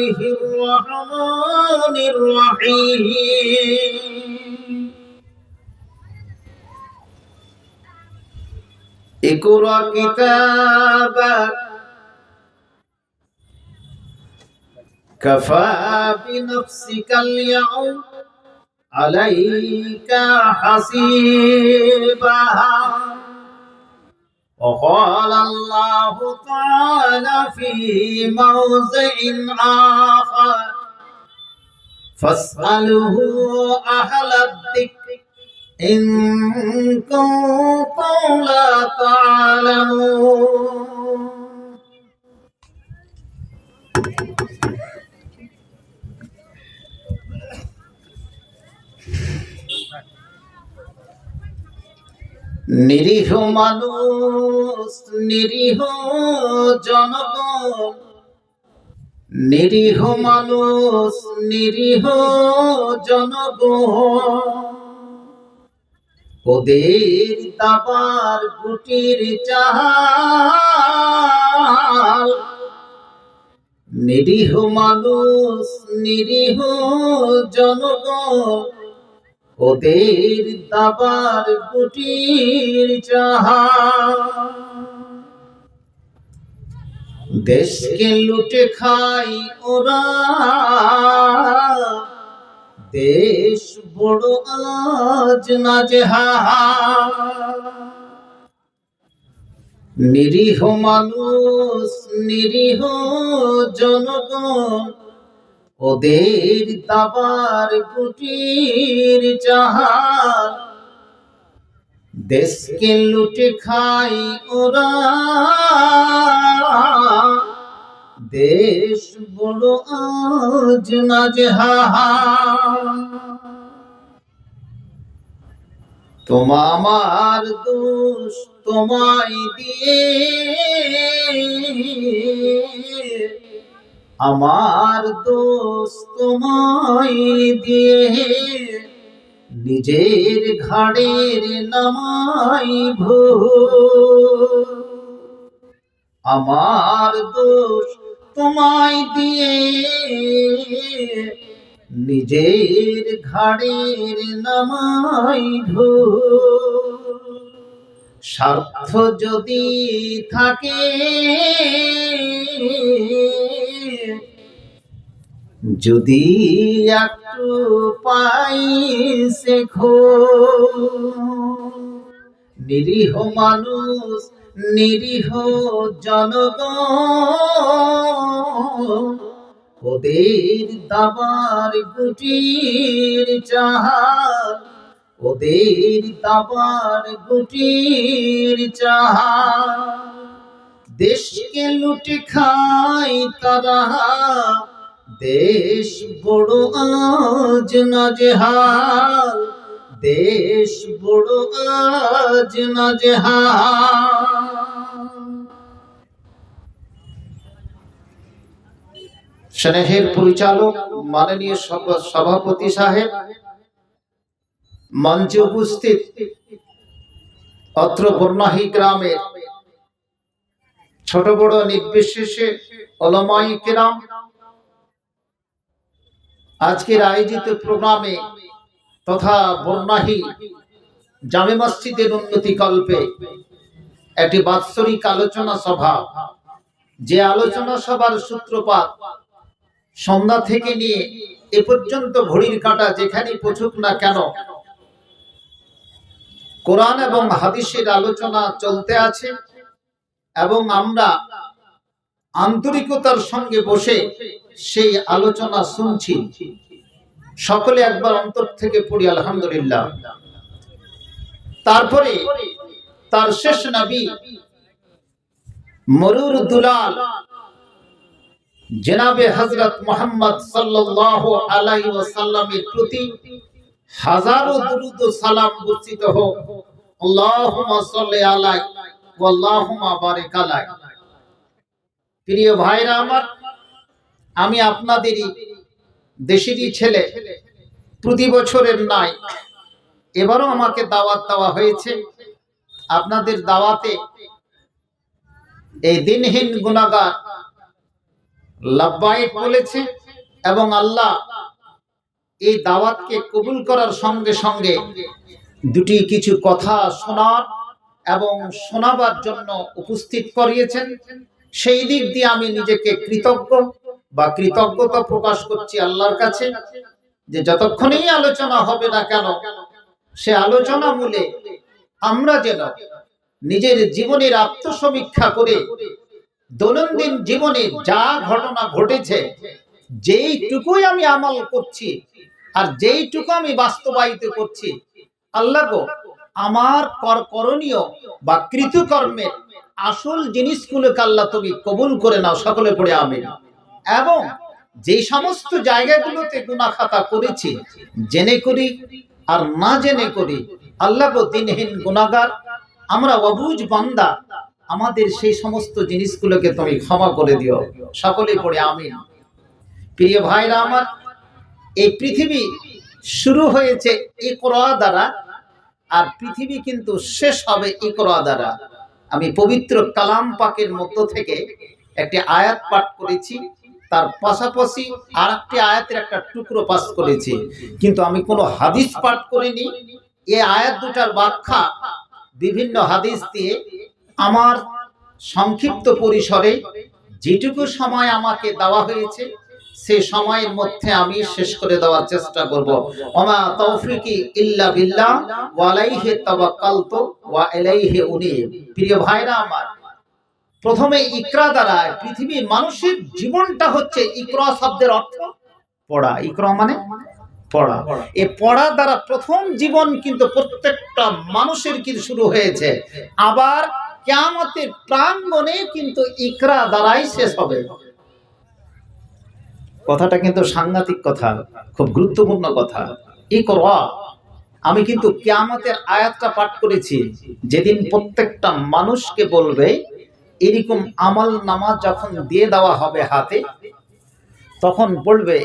الله الرحمن الرحيم اقرأ كتابك كفى بنفسك اليوم عليك حسيبا وقال الله تعالى في موضع آخر فاسأله أهل الذكر إن كنتم لا تعلمون নিরীহ মানুষ, নিরীহ জনগণ, নিরীহ মানুষ, নিরীহ জনগণ, ওদের দাবার গুটির চাল। নিরীহ মানুষ, নিরীহ জনগণ, ওদের দাবার গুটির চাল। দেশকে লুটে খায় ওরা, দেশ বড় আজ নাজেহাল। নিরীহ মানুষ, নিরীহ জনগণ, ওদের দাবার গুটির চাল। দেশকে লুটে খায় ওরা, দেশ বড় আজ নাজেহাল। তোমা আমার দোষ তোমায় দিয়ে, আমার দোষ তোমায় দিয়ে, নিজের ঘাড়ের নামাই ভুল। আমার দোষ তোমায় দিয়ে, নিজের ঘাড়ের নামাই ভুল। স্বার্থ যদি থাকে, যদি একটু পাই শেখো। নিরীহ মানুষ, নিরীহ জনগণ, ওদের দাবার গুটির চাল। ওদের দাবার গুটির চাল। দেশকে লুটে খায় তারা, দেশ বড় আজ নাজেহাল। দেশ বড় আজ নাজেহাল। স্নেহের পরিচালক মাননীয় সভাপতি সাহেব, মঞ্চে উপস্থিত অত্র বর্ণাহী গ্রামের ছোট বড় নির্বিশেষে ওলামায়ে কেরাম, আজকের আয়োজিত প্রোগ্রামে তথা বর্ণাহী জামে মসজিদের উন্নতি কল্পে একটি বাৎসরিক আলোচনা সভা, যে আলোচনা সভার সূত্রপাত সন্ধ্যা থেকে নিয়ে এ পর্যন্ত ঘড়ির কাঁটা যেখানে পৌঁছুক না কেন, কোরআন এবং হাদিসের আলোচনা চলতে আছে এবং আমরা আন্তরিকতার সঙ্গে বসে সেই আলোচনা শুনছি। সকলে একবার অন্তর থেকে পড়ি আলহামদুলিল্লাহ। তারপরে তার শেষ নবী মরুর দুলাল জনাবে হযরত মুহাম্মদ সাল্লাল্লাহু আলাইহি ওয়াসাল্লামের প্রতি হাজারো দুরূদ ও সালাম বর্ষিত হোক। আল্লাহুম্মা সাল্লি আলাইহি ওয়া আল্লাহুম্মা বারিক আলাইহি। প্রিয় ভাইরা আমার, আমি আপনাদেরই দেশেরই ছেলে। প্রতি বছরের নাই এবারও আমাকে দাওয়াত দেওয়া হয়েছে। আপনাদের দাওয়াতে এই দিনহীন গুনাহগার লাব্বাইক বলেছে এবং আল্লাহ এই দাওয়াতকে কবুল করার সঙ্গে সঙ্গে দুটি কিছু কথা শোনার এবং শোনাবার জন্য উপস্থিত করিয়েছেন। সেই দিক দিয়ে আমি নিজেকে কৃতজ্ঞ বা কৃতজ্ঞতা প্রকাশ করছি আল্লাহর কাছে, যে যতক্ষণই আলোচনা হবে না কেন সে আলোচনা মূলে আমরা যেন নিজের জীবনের আত্মসমীক্ষা করে দৈনন্দিন জীবনে যা ঘটনা ঘটেছে যেইটুকুই আমি আমল করছি আর যেইটুকু আমি বাস্তবায়িত করছি, আল্লাহ গো আমার করণীয় বা কৃতকর্মের আসল জিনিসগুলোকে আল্লাহ তুমি কবুল করে নাও, সকলে পড়ে আমিন। এবং যে সমস্ত জায়গাগুলোতে গুনাহ খাতা করেছি, জেনে করি আর না জেনে করি, আল্লাহ গো দিনহীন গুনাহগার আমরা অবুঝ বান্দা, আমাদের সেই সমস্ত জিনিসগুলোকে তুমি ক্ষমা করে দিও, সকলে পড়ে আমিন। প্রিয় ভাইরা আমার, এই পৃথিবী শুরু হয়েছে ইকরা দ্বারা, আর পৃথিবী কিন্তু শেষ হবে ইকরা দ্বারা। আমি পবিত্র কালাম পাকের মধ্য থেকে একটি আয়াত পাঠ করেছি, তার পাশাপাশি আর একটি আয়াতের একটা টুকরো পাঠ করেছি, কিন্তু আমি কোনো হাদিস পাঠ করিনি। এই আয়াত দুটার ব্যাখ্যা বিভিন্ন হাদিস দিয়ে আমার সংক্ষিপ্ত পরিসরে যেটুকু সময় আমাকে দেওয়া হয়েছে সে সময়ের মধ্যে আমি শেষ করে দেওয়ার চেষ্টা করব। ওমা তৌফিকি ইল্লা বিল্লাহ ওয়া আলাইহি তাওয়াক্কালতু ওয়া ইলাইহি উনীব। প্রিয় ভাইরা আমার, প্রথমে ইকরা দ্বারা পৃথিবীর মানুষের জীবনটা হচ্ছে, ইকরা শব্দের অর্থ পড়া, ইকরা মানে পড়া। এই পড়া দ্বারা প্রথম জীবন কিন্তু প্রত্যেকটা মানুষের কি শুরু হয়েছে, আবার কিয়ামতের প্রাঙ্গণে কিন্তু ইকরা দ্বারাই শেষ হবে। কথাটা কিন্তু সাংঘাতিক কথা, খুব গুরুত্বপূর্ণ কথা। ইকরা, আমি কিন্তু কিয়ামতের আয়াতটা পাঠ করেছি, যেদিন প্রত্যেকটা মানুষকে বলবে এরকম আমল নামা যখন দিয়ে দেওয়া হবে হাতে, তখন বলবে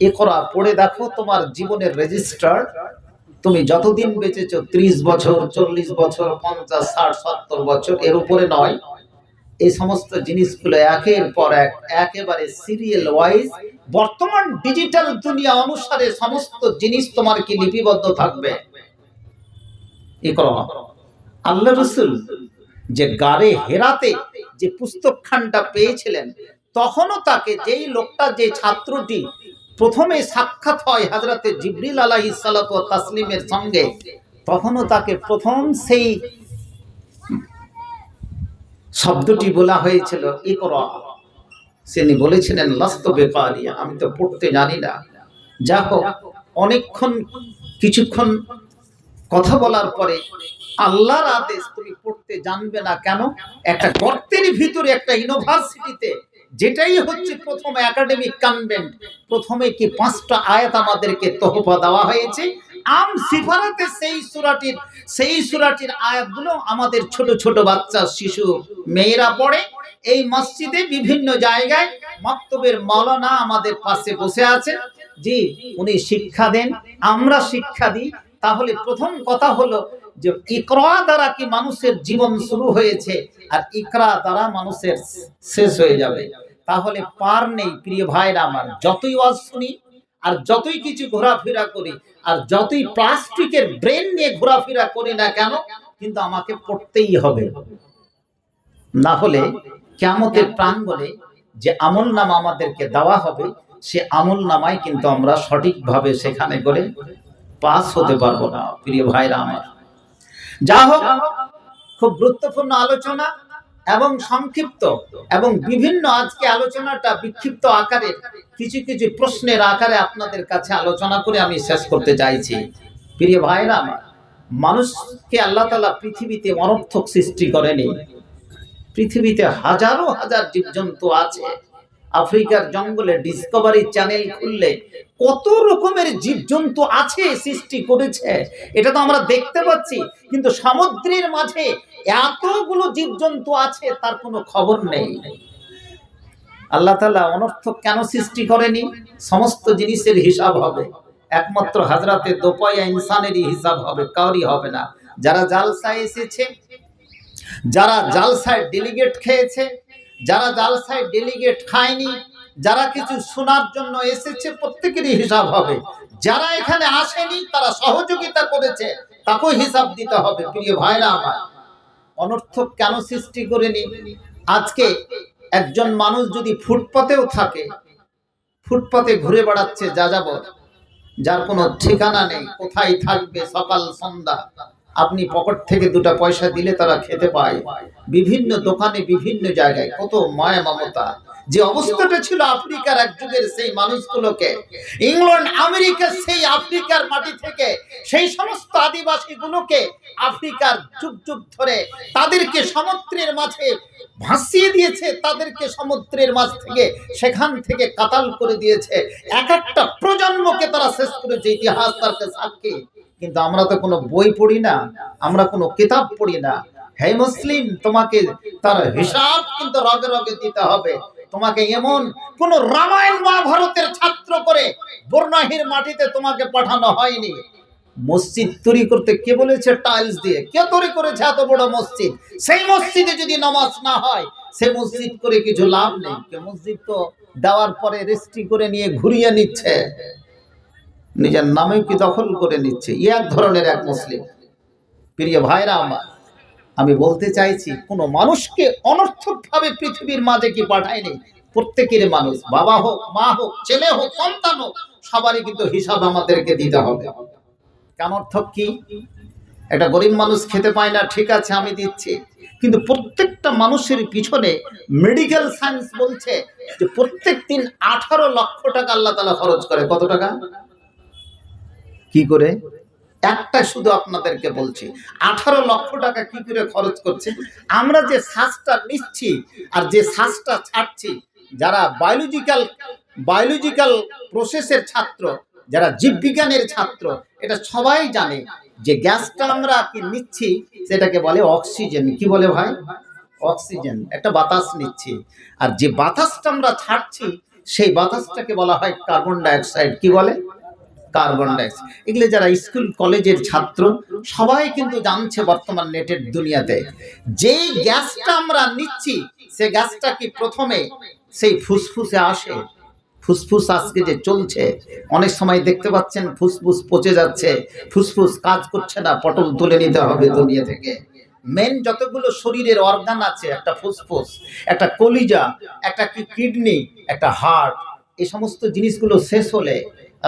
ইকরা, পড়ে দেখো তোমার জীবনের রেজিস্টার, তুমি যতদিন বেঁচেছো 30 বছর, 40 বছর, 50, 60, 70 বছর, এর উপরে নয়, এই সমস্ত জিনিসগুলো একের পর এক একেবারে সিরিয়াল ওয়াইজ বর্তমান ডিজিটাল দুনিয়া অনুসারে সমস্ত জিনিস তোমার কি লিপিবদ্ধ থাকবে। ইকরা, আল্লাহ রাসূল যে গারে হেরাতে যে পুস্তকখানটা পেয়েছিলেন, তখনও তাকে যেই লোকটা, যে ছাত্রটি প্রথমে সাক্ষাৎ হয় হযরতে জিবরিল আলাইহিস সালাতু ওয়াত তাসলিমের সঙ্গে, তখনও তাকে প্রথম সেই শব্দটি বলা হয়েছিল ইকরা। তিনি বলেছিলেন লাস্তু বিকারিয়া, আমি তো পড়তে জানি না। যা হোক, অনেকক্ষণ কিছুক্ষণ কথা বলার পরে আল্লাহর আদেশ, তুমি পড়তে জানবে না কেন? একটা গর্তের ভিতরে একটা ইউনিভার্সিটিতে, যেটাই হচ্ছে প্রথম একাডেমিক কনভেন্ট, প্রথমে কি 5টা আয়াত আমাদেরকে তোহফা দেওয়া হয়েছে। আম সিফারাতে সেই সূরাটির আয়াতগুলো আমাদের ছোট ছোট বাচ্চা, শিশু, মেয়েরা পড়ে। এই মসজিদে বিভিন্ন জায়গায় মাকতবের মাওলানা আমাদের পাশে বসে আছেন, জি, উনি শিক্ষা দেন, আমরা শিক্ষা দিই। তাহলে প্রথম কথা হলো যে ইকরা দ্বারা কি মানুষের জীবন শুরু হয়েছে, আর ইকরা দ্বারা মানুষের শেষ হয়ে যাবে। তাহলে পার নেই। প্রিয় ভাইরা আমার, যতই ওয়াজ শুনি আর যতই কিছু ঘোরাফেরা করি আর যতই প্লাস্টিকের ব্রেন নিয়ে ঘোরাফেরা করি না কেন, কিন্তু আমাকে পড়তেই হবে। না হলে কিয়ামতের প্রাঙ্গণে যে আমল নামা আমাদেরকে দেওয়া হবে, সে আমল নামায় কিন্তু আমরা সঠিকভাবে সেখানে করে পাস হতে পারবো না। প্রিয় ভাইরা আমার, যা হোক, খুব গুরুত্বপূর্ণ আলোচনা এবং সংক্ষিপ্ত এবং বিভিন্ন, আজকে আলোচনাটা বিক্ষিপ্ত আকারে কিছু কিছু প্রশ্নের আকারে আপনাদের কাছে আলোচনা করে আমি শেষ করতে চাইছি। প্রিয় ভাইরা আমার, মানুষকে আল্লাহ তাআলা পৃথিবীতে অনর্থক সৃষ্টি করেনি। পৃথিবীতে হাজারো হাজার জীবজন্তু আছে। আফ্রিকার জঙ্গলে ডিসকভারি চ্যানেল খুললে কত রকমের জীবজন্তু আছে, সৃষ্টি করেছে, এটা তো আমরা দেখতে পাচ্ছি। কিন্তু সমুদ্রের মাঝে এতগুলো জীবজন্তু আছে, তার কোনো খবর নেই। আল্লাহ তাআলা অনর্থক কেন সৃষ্টি করেনি? সমস্ত জিনিসের হিসাব হবে, একমাত্র হযরতে দোপায়া ইনসানেরই হিসাব হবে, কারোরই হবে না। যারা জালসায় এসেছে, যারা জালসায় ডেলিগেট খেয়েছে, যারা জালসায় ডেলিগেট খায়নি, যারা কিছু শোনার জন্য এসেছে প্রত্যেকেরই হিসাব হবে, যারা এখানে আসেনি তারা সহযোগিতা করেছে তাকেও হিসাব দিতে হবে। প্রিয় ভাইরা আমার, অনর্থক কেন সৃষ্টি করেনি? আজকে একজন মানুষ যদি ফুটপাতেও থাকে, ফুটপাতে ঘুরে বেড়াচ্ছে যাযাবর, যার কোনো ঠিকানা নেই, কোথায় থাকবে সকাল সন্ধ্যা, আপনি পকেট থেকে 2টা পয়সা দিলে তারা খেতে পায়। বিভিন্ন দোকানে বিভিন্ন জায়গায় কত মায়া মমতা। যে অবস্থাটা ছিল আফ্রিকার এক যুগের, সেই মানুষগুলোকে ইংল্যান্ড আমেরিকা সেই আফ্রিকার মাটি থেকে সেই সমস্ত আদিবাসী গুলোকে আফ্রিকার যুগ যুগ ধরে তাদেরকে সমুদ্রের মাঝে ভাসিয়ে দিয়েছে, তাদেরকে সমুদ্রের মাঝ থেকে সেখান থেকে কাতাল করে দিয়েছে। এক একটা প্রজন্মকে তারা শেষ করেছে, ইতিহাস তার সাক্ষী। কিন্তু আমরা তো কোনো বই পড়ি না, আমরা কোনো কিতাব পড়ি না। হে মুসলিম, তোমাকে তার হিসাব কিন্তু রগে রগে দিতে হবে। তোমাকে এমন কোন রামায়ণ মহাভারতের ছাত্র করে বর্ণাহীর মাটিতে তোমাকে পাঠানো হয়নি। মসজিদ তৈরি করতে কে বলেছে টাইলস দিয়ে? কে তৈরি করেছে এত বড় মসজিদ? সেই মসজিদে যদি নামাজ না হয়, সেই মসজিদ করে কিছু লাভ নেই। মসজিদ তো দেওয়ার পরে রেজিস্ট্রি করে নিয়ে ঘুরিয়ে নিচ্ছে, নিজের নামে কি দখল করে নিচ্ছে। এক ধরনের এক মুসলিম। প্রিয় ভাইরা আমার, আমি বলতে চাইছি কোন মানুষকে অনর্থক ভাবে পৃথিবীর মাঝে কি পাঠায়নি। প্রত্যেকের মানুষ, বাবা হোক, মা হোক, ছেলে হোক, সন্তান হোক, সবারই কিন্তু হিসাব আমাদেরকে দিতে হবে। কেন অর্থক কি? একটা গরিব মানুষ খেতে পায় না, ঠিক আছে আমি দিচ্ছি, কিন্তু প্রত্যেকটা মানুষের পিছনে মেডিকেল সায়েন্স বলছে যে প্রত্যেক দিন 18 লক্ষ টাকা আল্লাহ তাআলা খরচ করে। কত টাকা? কি করে? একটা শুধু আপনাদেরকে বলছি, 18 লক্ষ টাকা কি করে খরচ করছে। আমরা যে শ্বাসটা নিচ্ছি আর যে শ্বাসটা ছাড়ছি, যারা বায়োলজিক্যাল প্রসেসের ছাত্র, যারা জীববিজ্ঞানের ছাত্র, এটা সবাই জানে যে গ্যাসটা আমরা কি নিচ্ছি সেটাকে বলে অক্সিজেন। কি বলে ভাই? অক্সিজেন, একটা বাতাস নিচ্ছি। আর যে বাতাসটা আমরা ছাড়ছি সেই বাতাসটাকে বলা হয় কার্বন ডাইঅক্সাইড। কি বলে? Carbon dioxide. এগুলো যারা স্কুল কলেজের ছাত্র সবাই কিন্তু জানছে বর্তমান নেটের দুনিয়াতে। যেই গ্যাসটা আমরা নিচ্ছি সে গ্যাসটা কি প্রথমে সেই ফুসফুসে আসে। ফুসফুস আজকে যে চলছে, অনেক সময় দেখতে পাচ্ছেন ফুসফুস পচে যাচ্ছে, ফুসফুস কাজ করছে না, পটল তুলে নিতে হবে দুনিয়া থেকে। মেন যতগুলো শরীরের অর্গান আছে, একটা ফুসফুস, একটা কলিজা, একটা কিডনি, একটা হার্ট, এই সমস্ত জিনিসগুলো শেষ হলে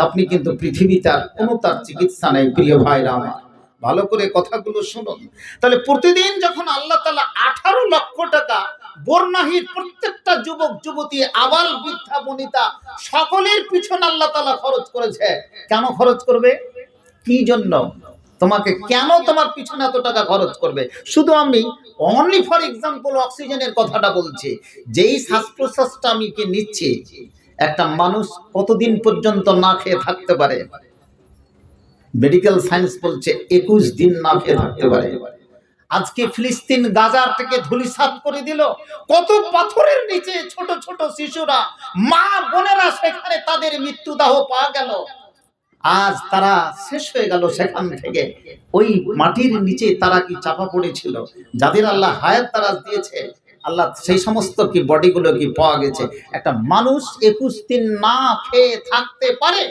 আপনি কিন্তু পৃথিবীতে আর কোনো তার চিকিৎসা নেই। প্রিয় ভাইরা আমার, ভালো করে কথাগুলো শুনুন। তাহলে প্রতিদিন যখন আল্লাহ তাআলা 18 লক্ষ টাকা বর্ণাহীর প্রত্যেকটা যুবক যুবতী, আবাল বৃদ্ধা বনিতা সকলের পিছনে আল্লাহ তাআলা খরচ করেছে। কেন খরচ করবে? কি জন্য? তোমাকে কেন তোমার পিছনে এত টাকা খরচ করবে? শুধু আমি অনলি ফর এক্সাম্পল অক্সিজেনের কথাটা বলছি। যেই শ্বাস প্রশ্বাসটা আমি কি নিচ্ছি, একটা মানুষ কতদিন পর্যন্ত না খেয়ে থাকতে পারে? মেডিকেল সায়েন্স বলছে 21 দিন না খেয়ে থাকতে পারে। আজকে ফিলিস্তিন গাজার থেকে ধূলিসাৎ করে দিল। কত পাথরের নিচে ছোট ছোট শিশুরা, মা বোনেরা, সেখানে তাদের মৃত্যুদাহ পাওয়া গেল। আজ তারা শেষ হয়ে গেল সেখান থেকে। ওই মাটির নিচে তারা কি চাপা পড়েছিল? যাদের আল্লাহ হায়াত তারা দিয়েছে, আল্লাহ সেই সমস্ত কি বডিগুলো কি পাওয়া গেছে। একটা মানুষ 21 দিন না খেয়ে থাকতে পারে।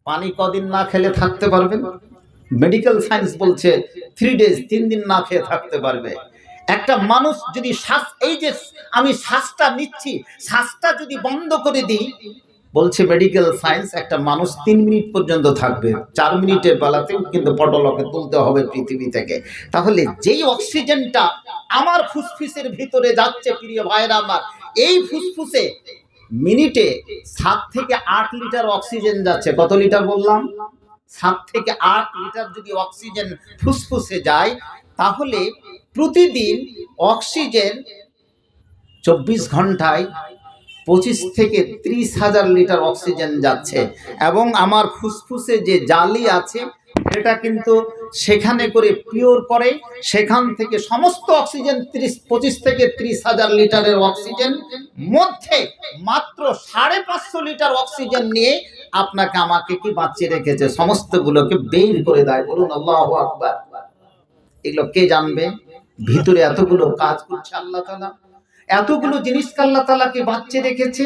পানি কদিন না খেলে থাকতে পারবে? মেডিকেল সায়েন্স বলছে 3 ডেজ, 3 দিন না খেয়ে থাকতে পারবে। একটা মানুষ যদি শ্বাস, এই যে আমি শ্বাসটা নিচ্ছি, শ্বাসটা যদি বন্ধ করে দিই, বলছে মেডিকেল সায়েন্স, একটা মানুষ 3 মিনিট পর্যন্ত থাকবে। 4 মিনিটের বেলাতেও কিন্তু পটলকে তুলতে হবে পৃথিবী থেকে। তাহলে যেই অক্সিজেনটা আমার ফুসফুসের ভিতরে যাচ্ছে, প্রিয় ভাইরা আমার, এই ফুসফুসে মিনিটে 7 থেকে 8 লিটার অক্সিজেন যাচ্ছে। কত লিটার বললাম? 7 থেকে 8 লিটার যদি অক্সিজেন ফুসফুসে যায়, তাহলে প্রতিদিন অক্সিজেন 24 ঘন্টায় 25 থেকে 30 হাজার লিটার অক্সিজেন যাচ্ছে। এবং আমার ফুসফুসে যে জালি আছে সেটা কিন্তু সেখানে করে পিওর করে, সেখান থেকে সমস্ত অক্সিজেন 25 থেকে 30 হাজার লিটারের অক্সিজেন মধ্যে মাত্র 550 লিটার অক্সিজেন নিয়ে আপনাকে আমাকে কি বাঁচিয়ে রেখেছে, সমস্তগুলোকে বের করে দেয়। বলুন আল্লাহু আকবার। এগুলো কে জানবে? ভিতরে এতগুলো কাজ করছে আল্লাহ তাআলা। এতগুলো জিনিসকে আল্লাহ তাআলাকে বাঁচিয়ে রেখেছে।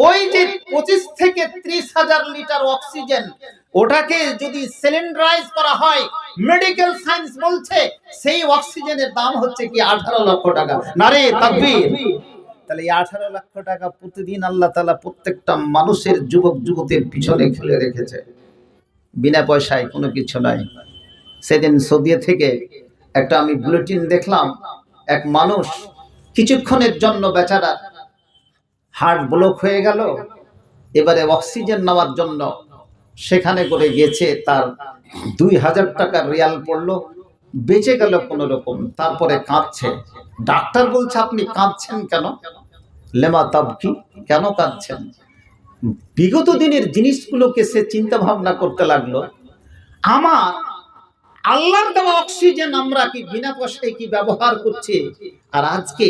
ওই যে 25 থেকে 30,000 লিটার অক্সিজেন, ওটাকে যদি সিলিন্ডারাইজ করা হয়, মেডিকেল সায়েন্স বলছে সেই অক্সিজেনের দাম হচ্ছে কি 18 লক্ষ টাকা। নারে তাকবীর। তাহলে এই 18 লক্ষ টাকা প্রতিদিন আল্লাহ তাআলা প্রত্যেকটা মানুষের, যুবক যুবতীর পিছনে ফেলে রেখেছে, বিনা পয়সায়, কোনো কিছু নাই। সেদিন সৌদি থেকে একটা আমি বুলেটিন দেখলাম, এক মানুষ কিছুক্ষণের জন্য বেচারা হার্ট ব্লক হয়ে গেল, এবারে অক্সিজেন নেওয়ার জন্য সেখানে করে গেছে, তার 2000 টাকার রিয়াল পড়লো, বেঁচে গেল কোনো রকম। তারপরে কাঁদছে, ডাক্তার বলছে আপনি কাঁদছেন কেন? লেমা তাবকি, কেন কাঁদছেন? বিগত দিনের জিনিসগুলোকে সে চিন্তা ভাবনা করতে লাগলো, আমার আল্লাহর দেওয়া অক্সিজেন আমরা কি বিনা পয়সায় কি ব্যবহার করছি, আর আজকে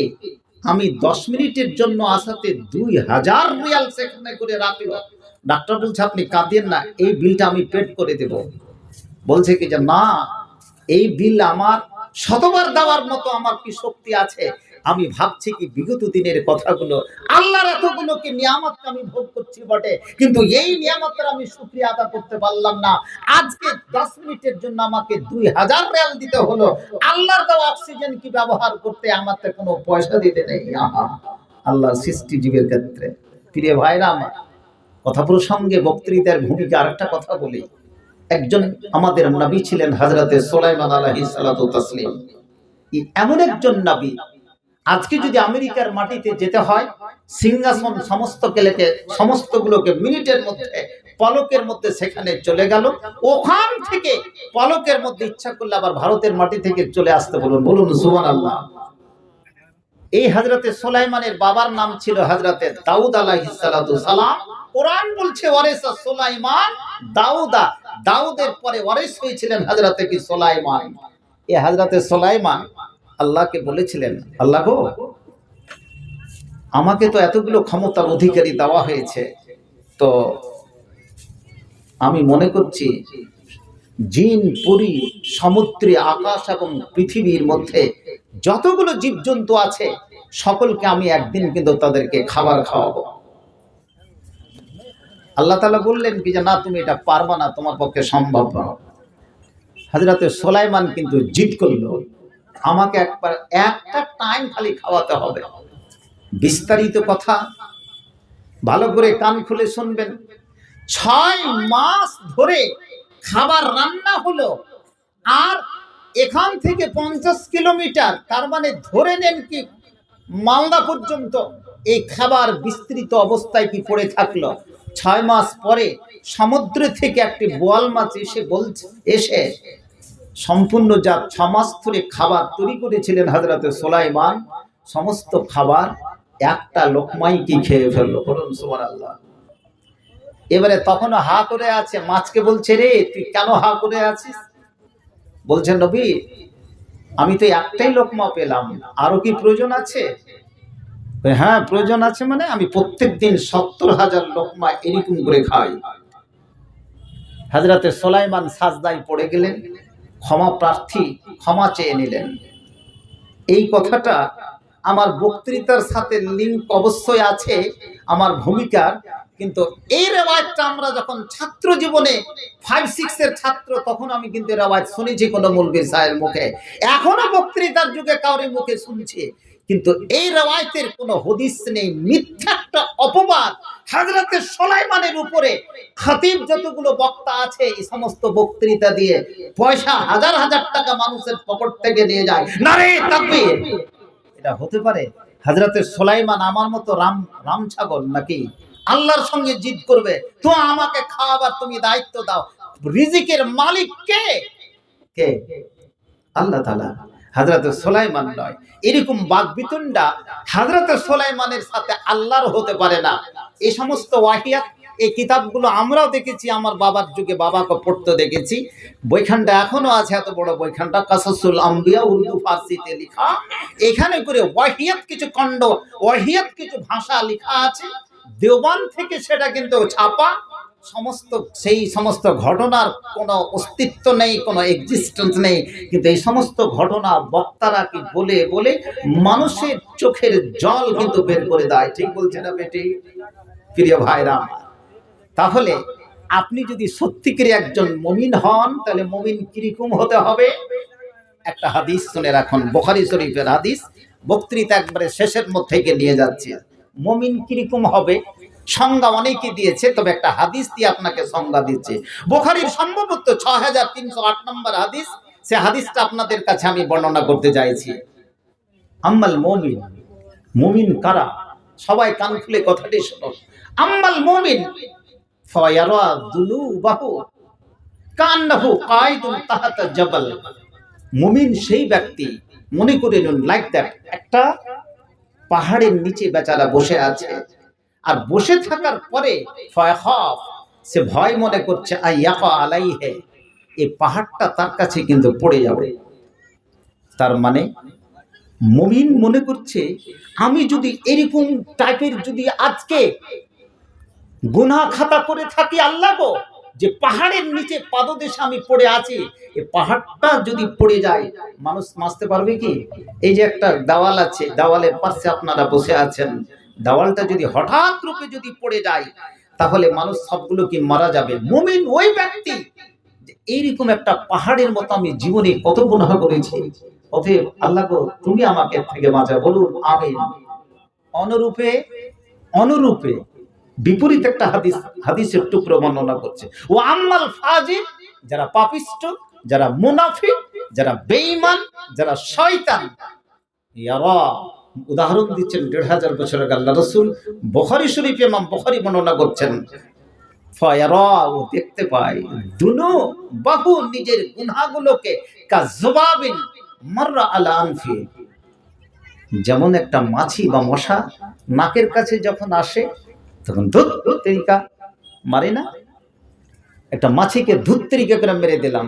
আমি 10 মিনিটের জন্য আসাতে 2000 রিয়াল সেখানে করে রাখলো। ডাক্তার বলছে আপনি কাঁদেন না, এই বিলটা আমি পেড করে দেব। বলছে কি যে না, এই বিল আমার শতবার দেওয়ার মতো আমার কি শক্তি আছে? আমি ভাবছি কি বিগত দিনের কথাগুলো, আল্লাহর এতগুলোকে নিয়ামতকে আমি ভোগ করছি বটে, কিন্তু এই নিয়ামতের আমি শুকরিয়া আদা করতে পারলাম না। আজকে 10 মিনিটের জন্য আমাকে 2000 রিয়াল দিতে হলো, আল্লাহর দেওয়া অক্সিজেন কি ব্যবহার করতে আমাকে কোনো পয়সা দিতে নেই। আল্লাহর সৃষ্টি জীবের ক্ষেত্রে। প্রিয় ভাইরা আমার, কথা প্রসঙ্গে বক্তৃতার ভূমিকা আরেকটা কথা বলি। একজন আমাদের নবী ছিলেন হযরতে সুলাইমান আলাইহিস সালাতু তাসলিম। এমন একজন নবী, আজকে যদি আমেরিকার মাটিতে যেতে হয়, সিংহাসন সমস্তগুলোকে মিনিটের মধ্যে, পলকের মধ্যে সেখানে চলে গেল। ওখান থেকে পলকের মধ্যে ইচ্ছা করলে আবার ভারতের মাটি থেকে চলে আসতে বলুন, বলুন সুবহানাল্লাহ। এই হযরতে সুলাইমানের বাবার নাম ছিল হযরতে দাউদ আলাইহিস সালাতু সালাম। কোরআন বলছে ওয়ারিসা সুলাইমান দাউদা, দাউদের পরে ওয়ারিস হয়েছিলেন হযরতে কি সুলাইমান। এই হযরতে সুলাইমান আল্লাহকে বলেছিলেন, আল্লাহ গো, আমাকে তো এতগুলো ক্ষমতার অধিকারী দেওয়া হয়েছে, তো আমি মনে করছি জিন, পরী, সমুদ্রে, আকাশ এবং পৃথিবীর মধ্যে যতগুলো জীবজন্তু আছে সকলকে আমি একদিন কিন্তু তাদেরকে খাবার খাওয়াবো। আল্লাহ তাআলা বললেন কি যে না, তুমি এটা পারবা না, তোমার পক্ষে সম্ভব না। হযরতে সুলাইমান কিন্তু জিদ করলো, আমাকে একটা টাইম খালি খাওয়াতে হবে। বিস্তারিত কথা ভালো করে কান খুলে শুনবেন। 6 মাস ধরে খাবার রান্না হলো, আর এখান থেকে 50 কিলোমিটার, তার মানে ধরে নেন কি মালদা পর্যন্ত এই খাবার বিস্তৃত অবস্থায় কি পড়ে থাকলো। 6 মাস পরে সমুদ্র থেকে একটি বোয়াল মাছ এসে সম্পূর্ণ যা 6 মাস ধরে খাবার তৈরি করেছিলেন হযরতে সুলাইমান, সমস্ত খাবার একটা লোকমাই কি খেয়ে ফেললো। বলুন সুবহানাল্লাহ। এবারে তখনও হা করে আছে, মাছকে বলছে রে তুই কেন হা করে আছিস? বলছে নবী, আমি তো একটাই লোকমা পেলাম, আরো কি প্রয়োজন আছে? হ্যাঁ প্রয়োজন আছে, মানে আমি প্রত্যেক দিন 70,000 লোকমা এরকম করে খাই। হযরতে সুলাইমান সাজদায় পড়ে গেলেন, ক্ষমা প্রার্থী, ক্ষমা চেয়ে নিলেন। এই কথাটা আমার বক্তৃতার সাথে লিঙ্ক অবশ্যই আছে আমার ভূমিকার, কিন্তু এই রেওয়ায়তটা আমরা যখন ছাত্র জীবনে 5-6 এর ছাত্র, তখন আমি কিন্তু রেওয়ায়ত শুনেছি কোনো মৌলভী সাহেবের মুখে, এখনো বক্তৃতার যুগে কাউরি মুখে শুনছি, কিন্তু এই রেওয়ায়তের কোনো হাদিস নেই। মিথ্যা একটা অপবাদ হযরতে সুলাইমানের উপরে। খতিব যতগুলো বক্তা আছে এই সমস্ত বক্তৃতা দিয়ে পয়সা হাজার হাজার টাকা মানুষের পকেট থেকে নিয়ে যায়। নারে তাকবীর। এটা হতে পারে হযরতে সুলাইমান আমার মতো রাম ছাগল নাকি? আল্লাহর সঙ্গে জিদ করবে, তো আমাকে খাওয়াবার তুমি দায়িত্ব দাও। রিজিকের মালিক কে? কে? আল্লাহ তাআলা। হযরতে সুলাইমান নয়। এরকম বাকবিতণ্ডা হযরতে সুলাইমানের সাথে আল্লাহর হতে পারে না। এই সমস্ত ওয়াহিয়াত, এই কিতাবগুলো আমরাও দেখেছি, আমার বাবার যুগে বাবাকে পড়তে দেখেছি। বইখানটা এখনো আছে, এত বড় বইখানটা, কাসাসুল আম্বিয়া, উর্দু ফার্সিতে লেখা। এখানে করে ওয়াহিয়াত কিছু খণ্ড, ওয়াহিয়াত কিছু ভাষা লেখা আছে। দেওবান থেকে সেটা কিন্তু ছাপা, সেই সমস্ত ঘটনার কোনো অস্তিত্ব নেই, কোনো এক্সিস্টেন্স নেই, কিন্তু এই সমস্ত ঘটনা বক্তারা কি বলে বলে মানুষের চোখের জল কিন্তু বের করে দেয়। ঠিক বলছে না বেটি? প্রিয় ভাইরা, তাহলে আপনি যদি সত্যিকারে একজন মুমিন হন, তাহলে মুমিন কিরকম হতে হবে? একটা হাদিস শুনে রাখুন, বুখারী শরীফের হাদিস, বক্তৃতা একবারে শেষের মধ্যে নিয়ে যাচ্ছি। মুমিন কিরকম হবে সংজ্ঞা অনেকে দিয়েছে, তবে একটা হাদিস দিয়ে আপনাকে সংজ্ঞা দিচ্ছে। বুখারীর সম্ভবত 6308 নম্বর হাদিস, সে হাদিসটা আপনাদের কাছে আমি বর্ণনা করতে চাইছি। আম্মাল মুমিন, মুমিন কারা? সবাই কান খুলে কথাটি শোনো। আম্মাল মুমিন ফায়ারা দুনুবাহু কান্নাহু কায়দুন তাহাতা জাবাল। মুমিন সেই ব্যক্তি, মনে করে নিন লাইক দ্যাট, একটা পাহাড়ের নিচে বেচারা বসে আছে, আর বসে থাকার পরে ফায়াখাফ, সে ভয় মনে করছে আইয়াকা আলাইহি, এই পাহাড়টা তার কাছে কিন্তু পড়ে যাবে। তার মানে মুমিন মনে করছে আমি যদি এরকম টাইপের যদি আজকে গুনাহ খাতা করে থাকি, আল্লাহ গো, যে পাহাড়ের নিচে পাদদেশে আমি পড়ে আছি, এই পাহাড়টা যদি পড়ে যায় মানুষ বাঁচতে পারবে কি? এই যে একটা দেওয়াল আছে, দেওয়ালের পাশে আপনারা বসে আছেন, দেওয়ালটা যদি হঠাৎ রূপে যদি পড়ে যায় তাহলে মানুষ সবগুলো কি মারা যাবে। মুমিন ওই ব্যক্তি যে এইরকম একটা পাহাড়ের মতো আমি জীবনে কত গুনাহ করেছি, অতএব আল্লাহ গো তুমি আমাকে থেকে বাঁচাও, বলুন আমিন। অনুরূপে অনুরূপে বিপরীত একটা হাদিসের টুকরো বর্ণনা করছে। ও আম্মাল ফাজির, যারা পাপিষ্ট, যারা মুনাফিক, যারা বেঈমান, যারা শয়তান, ইয়ারা, উদাহরণ দিচ্ছেন ১৫০০ বছর আগে আল্লাহ রাসূল, বুখারী শরীফে ইমাম বুখারী বর্ণনা করছেন, ফায়ারা, ও দেখতে পায়, দুনু বাহু, নিজের গুনাহগুলোকে, কাযবাবিন মাররা আলা আনফি, যেমন একটা মাছি বা মশা নাকের কাছে যখন আসে তখন ধুত তরিকা মারে না, একটা মাছিকে ধুত তরিকা করে মেরে দিলাম,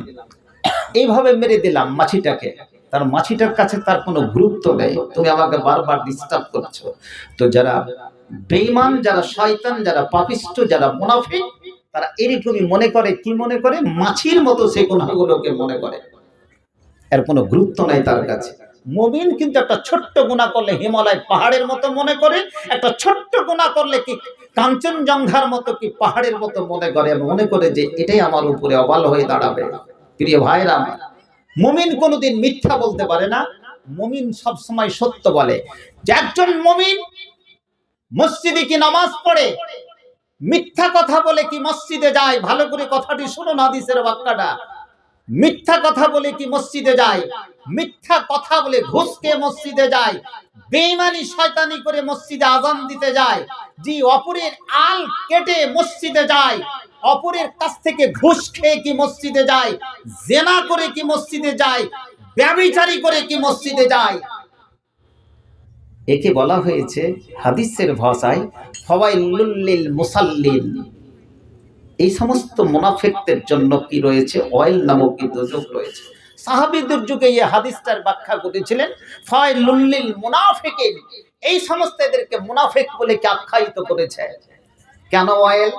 এইভাবে মেরে দিলাম মাছিটাকে, তার মাছিটার কাছে তার কোনো গুরুত্ব নেই, তুমি আমাকে বারবার ডিস্টার্ব করছো। তো যারা বেঈমান, যারা শয়তান, যারা পাপিষ্ট, যারা মুনাফিক, তারা এরকমই মনে করে, কি মনে করে? মাছির মতো সে গুনাহগুলোকে মনে করে, এর কোনো গুরুত্ব নাই তার কাছে। মুমিন কিন্তু একটা ছোট্ট গুনাহ করলে হিমালয় পাহাড়ের মতো মনে করে, একটা ছোট্ট গুনাহ করলে কি কাঞ্চনজঙ্ঘার মতো কি পাহাড়ের মতো মনে করে, এবং মনে করে যে এটাই আমার উপরে অবাল হয়ে দাঁড়াবে। প্রিয় ভাইরা, মুমিন কোনোদিন মিথ্যা বলতে পারে না, মুমিন সব সময় সত্য বলে। যে একজন মুমিন মসজিদে কি নামাজ পড়ে, মিথ্যা কথা বলে কি মসজিদে যায়? ভালো করে কথাটি শুনুন, হাদিসের বাক্যটা। মিথ্যা কথা বলে কি মসজিদে যায়? মিথ্যা কথা বলে ঘুষ খেয়ে মসজিদে যায়, বেঈমানি শয়তানি করে মসজিদে আযান দিতে যায়, জি, অপরের আল কেটে মসজিদে যায়, অপরের কাছ থেকে ঘুষ খেয়ে কি মসজিদে যায়, জিনা করে কি মসজিদে যায়, ব্যভিচারী করে কি মসজিদে যায়। একে বলা হয়েছে হাদিসের ভাষায় ফাওয়াইলুল লিল মুসাল্লিন। এই সমস্ত মুনাফিকদের জন্য কি রয়েছে? ওয়াইল নামক কি দুর্যোগ রয়েছে। সাহাবীদের যুগে এই হাদিসটার ব্যাখ্যা করেছিলেন ফাওয়াইলুল লিল মুনাফিকিন, এই সমস্ত এদেরকে মুনাফিক বলে কি আখ্যায়িত করেছে। কেন ওয়াইল?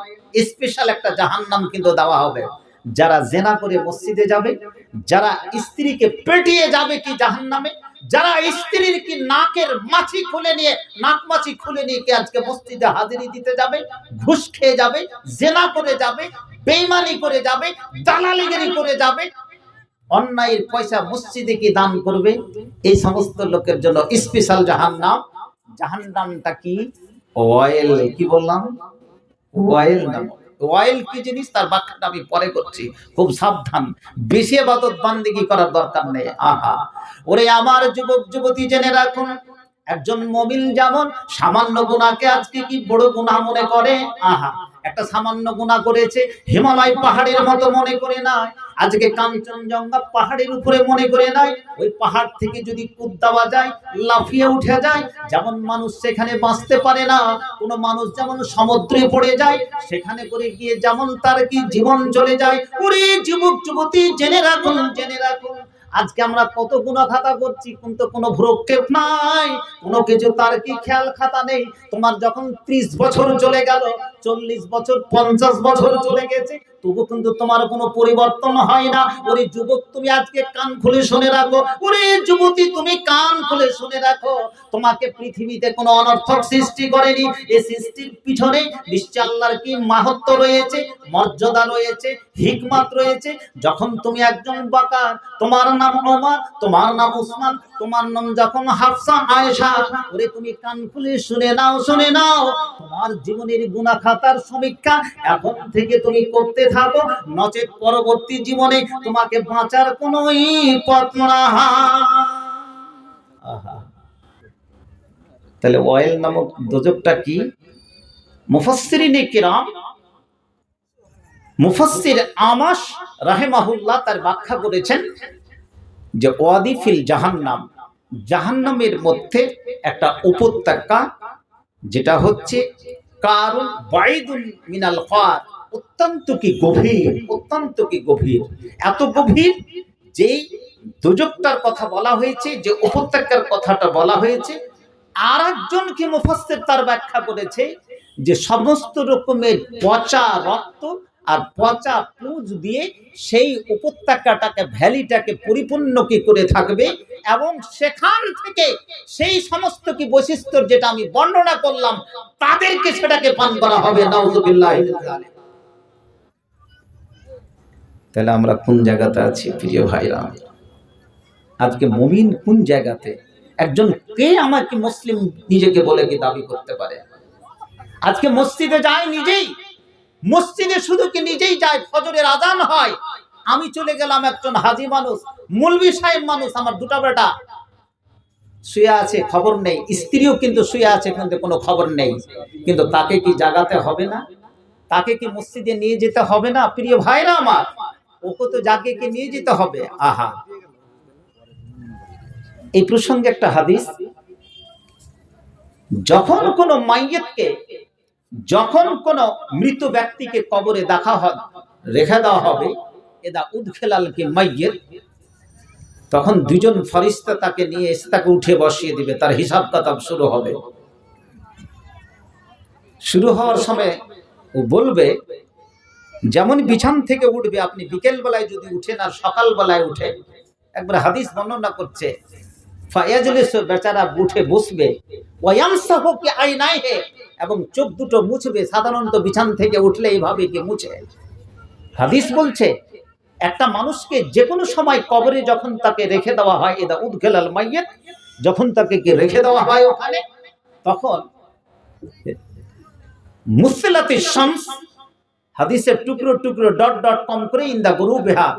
স্পেশাল একটা জাহান্নাম কিন্তু দেওয়া হবে। যারা জিনা করে মসজিদে যাবে, যারা স্ত্রীকে পেটিয়ে যাবে কি জাহান্নামে, যারা স্ত্রীর কি নাকের মাছি খুলে নিয়ে, নাক মাছি খুলে নিয়ে কি আজকে মসজিদে হাজিরি দিতে যাবে, ঘুষ খেয়ে যাবে, জিনা করে যাবে, বেঈমানি করে যাবে, দালালিগিরি করে যাবে, অন্যায়ের পয়সা মসজিদে কি দান করবে, এই সমস্ত লোকের জন্য স্পেশাল জাহান্নাম। জাহান্নামটা কি? ওয়াইল। কি বললাম? ওয়াইল নাম। ওয়াইল কি জিনিস তার ব্যাখ্যাটা আমি পরে করছি, খুব সাবধান, বেশি ইবাদত বান্দেগি করার দরকার নেই। আহা, ওরে আমার যুবক যুবতী, জেনে রাখুন, একজন মুমিন যেমন সামান্য গুনাহকে আজকে কি বড় গুনাহ মনে করে। আহা, একটা সামান্য গুনাহ করেছে হিমালয় পাহাড়ের মতো মনে করে না, আজকে কাঞ্চনজঙ্ঘা পাহাড়ের উপরে মনে করে নাই, ওই পাহাড় থেকে যদি কুদ দেওয়া যায়, লাফিয়ে উঠে যায়, যেমন মানুষ সেখানে বাঁচতে পারে না, কোন মানুষ যেমন সমুদ্রে পড়ে যায়, সেখানে করে গিয়ে যেমন তার কি জীবন চলে যায়। ওরে যুবক যুবতী, জেনে রাখুন, জেনে রাখুন, আজকে আমরা কত গুনাহ খাতা করছি, কিন্তু কোনো ভ্রুক্ষেপ নাই, কোনো কিছু তার কি খেয়াল খাতা নেই। তোমার যখন 30 বছর চলে গেল, 40 বছর, 50 বছর চলে গেছে, তবু কিন্তু তোমার কোনো পরিবর্তন হয় না। ওরে যুবক, তুমি আজকে কান খুলে শুনে রাখো, ওরে যুবতী তুমি কান খুলে শুনে রাখো, তোমাকে পৃথিবীতে কোনো অনর্থক সৃষ্টি করেনি। এই সৃষ্টির পিছনে নিশ্চয় আল্লাহর কি মাহাত্ম্য রয়েছে, মর্যাদা রয়েছে, হিকমত রয়েছে। যখন তুমি একজন বাকার, তোমার নাম ওমর, তোমার নাম উসমান, তোমার নাম যখন হাফসা, আয়েশা, ওরে তুমি কান খুলে শুনে নাও, শুনে নাও, তোমার জীবনের গুনাহ খাতার সমীক্ষা এখন থেকে তুমি করতে থাকো, নচেত পরবর্তী জীবনে তোমাকে বাঁচার কোনো পথ না। আহা, তাহলে ওয়াইল নামক দোজখটা কি? মুফাসসিরিনে কিরাম, মুফাসসির আমাশ রাহিমাহুল্লাহ তার ব্যাখ্যা করেছেন যে ওয়াদি ফিল জাহান্নাম, জাহান্নামের মধ্যে একটা উপত্যকা, যেটা হচ্ছে কারুন বাইদুন মিনাল ফার, অত্যন্ত কি গভীর, অত্যন্ত কি গভীর, এত গভীর যে দোজখটার কথা বলা হয়েছে, যে উপত্যকার কথাটা বলা হয়েছে। আর একজন কি মুফাসসির তার ব্যাখ্যা করেছে যে সমস্ত রকমের পচা রক্ত আর পচা পুঁজ দিয়ে সেই উপত্যকাটাকে, ভ্যালিটাকে পরিপূর্ণ কি করে থাকবে, এবং সেখান থেকে সেই সমস্ত কি বৈশিষ্ট্য যেটা আমি বর্ণনা করলাম, তাদেরকে সেটাকে পান করা হবে। নাউযুবিল্লাহ। তাহলে আমরা কোন জায়গাতে আছি প্রিয় ভাইরা? আজকে মুমিন কোন জায়গাতে? একজন কে আমাকে মুসলিম নিজেকে বলে কি দাবি করতে পারে? আজকে মসজিদে যায় নিজেই, মসজিদে শুধু কি নিজেই যায়, ফজরের আজান হয়, আমি চলে গেলাম, একজন হাজী মানুষ, মুলবি সাহেব মানুষ, আমার দুটো বেটা শুয়ে আছে, খবর নেই, স্ত্রীও কিন্তু শুয়ে আছে, কিন্তু কোনো খবর নেই, কিন্তু তাকে কি জাগাতে হবে না? তাকে কি মসজিদে নিয়ে যেতে হবে না? প্রিয় ভাইরা আমার, ওকে তো জাগে কি নিয়ে যেতে হবে। আহা, এই প্রসঙ্গে একটা হাদিস, যখন কোনো মাইয়িতকে, যখন কোনো মৃত ব্যক্তিকে কবরে রেখে দেওয়া হবে, এদা উদখিলাল কি মাইয়িত, তখন দুজন ফেরেশতা তাকে নিয়ে এসে তাকে উঠে বসিয়ে দিবে, তার হিসাব কিতাব শুরু হবে। শুরু হওয়ার সময় ও বলবে, যেমন বিছান থেকে উঠবে, আপনি বিকেল বেলায় যদি উঠেন আর সকাল বেলায় উঠে, একবার হাদিস বর্ণনা করছে, ফায়াজলিসু, বেচারা উঠে বসবে, ওয়ায়ামসাহু কি আইনাইহি, এবং চোখ দুটো মুছবে। সাধারণত বিছান থেকে উঠলে এইভাবে কি মুছে। হাদিস বলছে একটা মানুষকে যে কোনো সময় কবরে যখন তাকে রেখে দেওয়া হয়, এদা উদখিলাল মাইয়িত, যখন তাকে কি রেখে দেওয়া হয় ওখানে, তখন মুসলাতিশ শামস, হাদিসের টুকরো টুকরো ডট ডট কম করে, ইন্দা গুরুবিহা,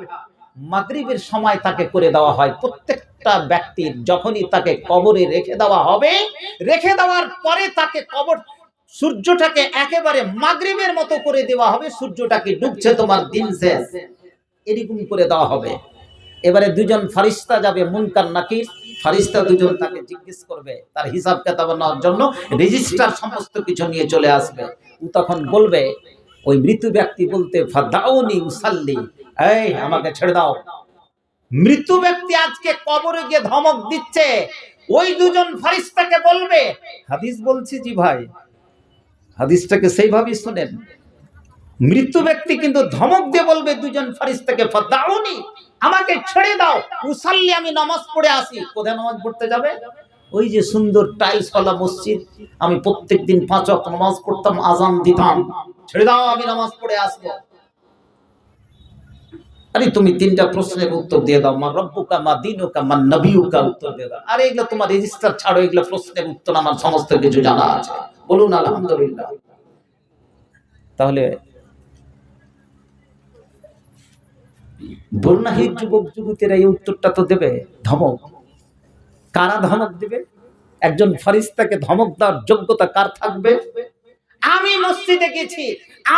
মাগরিবের সময় তাকে করে দেওয়া হয়। প্রত্যেকটা ব্যক্তির যখনই তাকে কবরে রেখে দেওয়া হবে, রেখে দেওয়ার পরে তাকে কবর, সূর্যটাকে একেবারে মাগরিবের মতো করে দেওয়া হবে, সূর্যটাকে ডুবছে, তোমার দিন শেষ, এরকম করে দেওয়া হবে। এবারে দুজন ফেরেশতা যাবে, মুনকার নাকির ফেরেশতা, দুজন তাকে জিজ্ঞেস করবে, তার হিসাব কিতাব নেওয়ার জন্য রেজিস্টার সমস্ত কিছু নিয়ে চলে আসবে। ও তখন বলবে, ওই মৃত ব্যক্তি বলতে, ফাদাউনি উসাল্লি, এই আমাকে ছেড়ে দাও। মৃত ব্যক্তি আজকে কবরে গিয়ে ধমক দিচ্ছে, ওই দুজন ফেরেশতাকে বলবে, হাদিস বলছি জি ভাই, হাদিসটাকে সেইভাবেই শুনেন, মৃত ব্যক্তি কিন্তু ধমক দিয়ে বলবে দুজন ফেরেশতাকে, ফাদাউনি, আমাকে ছেড়ে দাও, উসাল্লি, আমি নামাজ পড়ে আসি। কোথায় নামাজ পড়তে যাবে? ওই যে সুন্দর টাইলস ওয়ালা মসজিদ, আমি প্রত্যেকদিন 5 ওয়াক্ত নামাজ পড়তাম, আজান দিতাম, ছেড়ে দাও, আমি নামাজ পড়ে আসবো। আরে তুমি 3টা প্রশ্নের উত্তর দিয়ে দাও, মা রব্বুকা, মা দীনুকা, মা নবিয়ুকা, উত্তর দিয়ে দাও। আরে এগুলো তোমার রেজিস্টার ছাড়ো, এগুলো প্রশ্নের উত্তর আমার সমস্ত কিছু জানা আছে, বলুন আলহামদুলিল্লাহ। তাহলে বর্ণাহীন যুবক যুবতীরা এই উত্তরটা তো দেবে। ধমক কারা ধমক দিবে? একজন ফেরেশতাকে ধমক দেওয়ার যোগ্যতা কার থাকবে? আমি মসজিদে গেছি,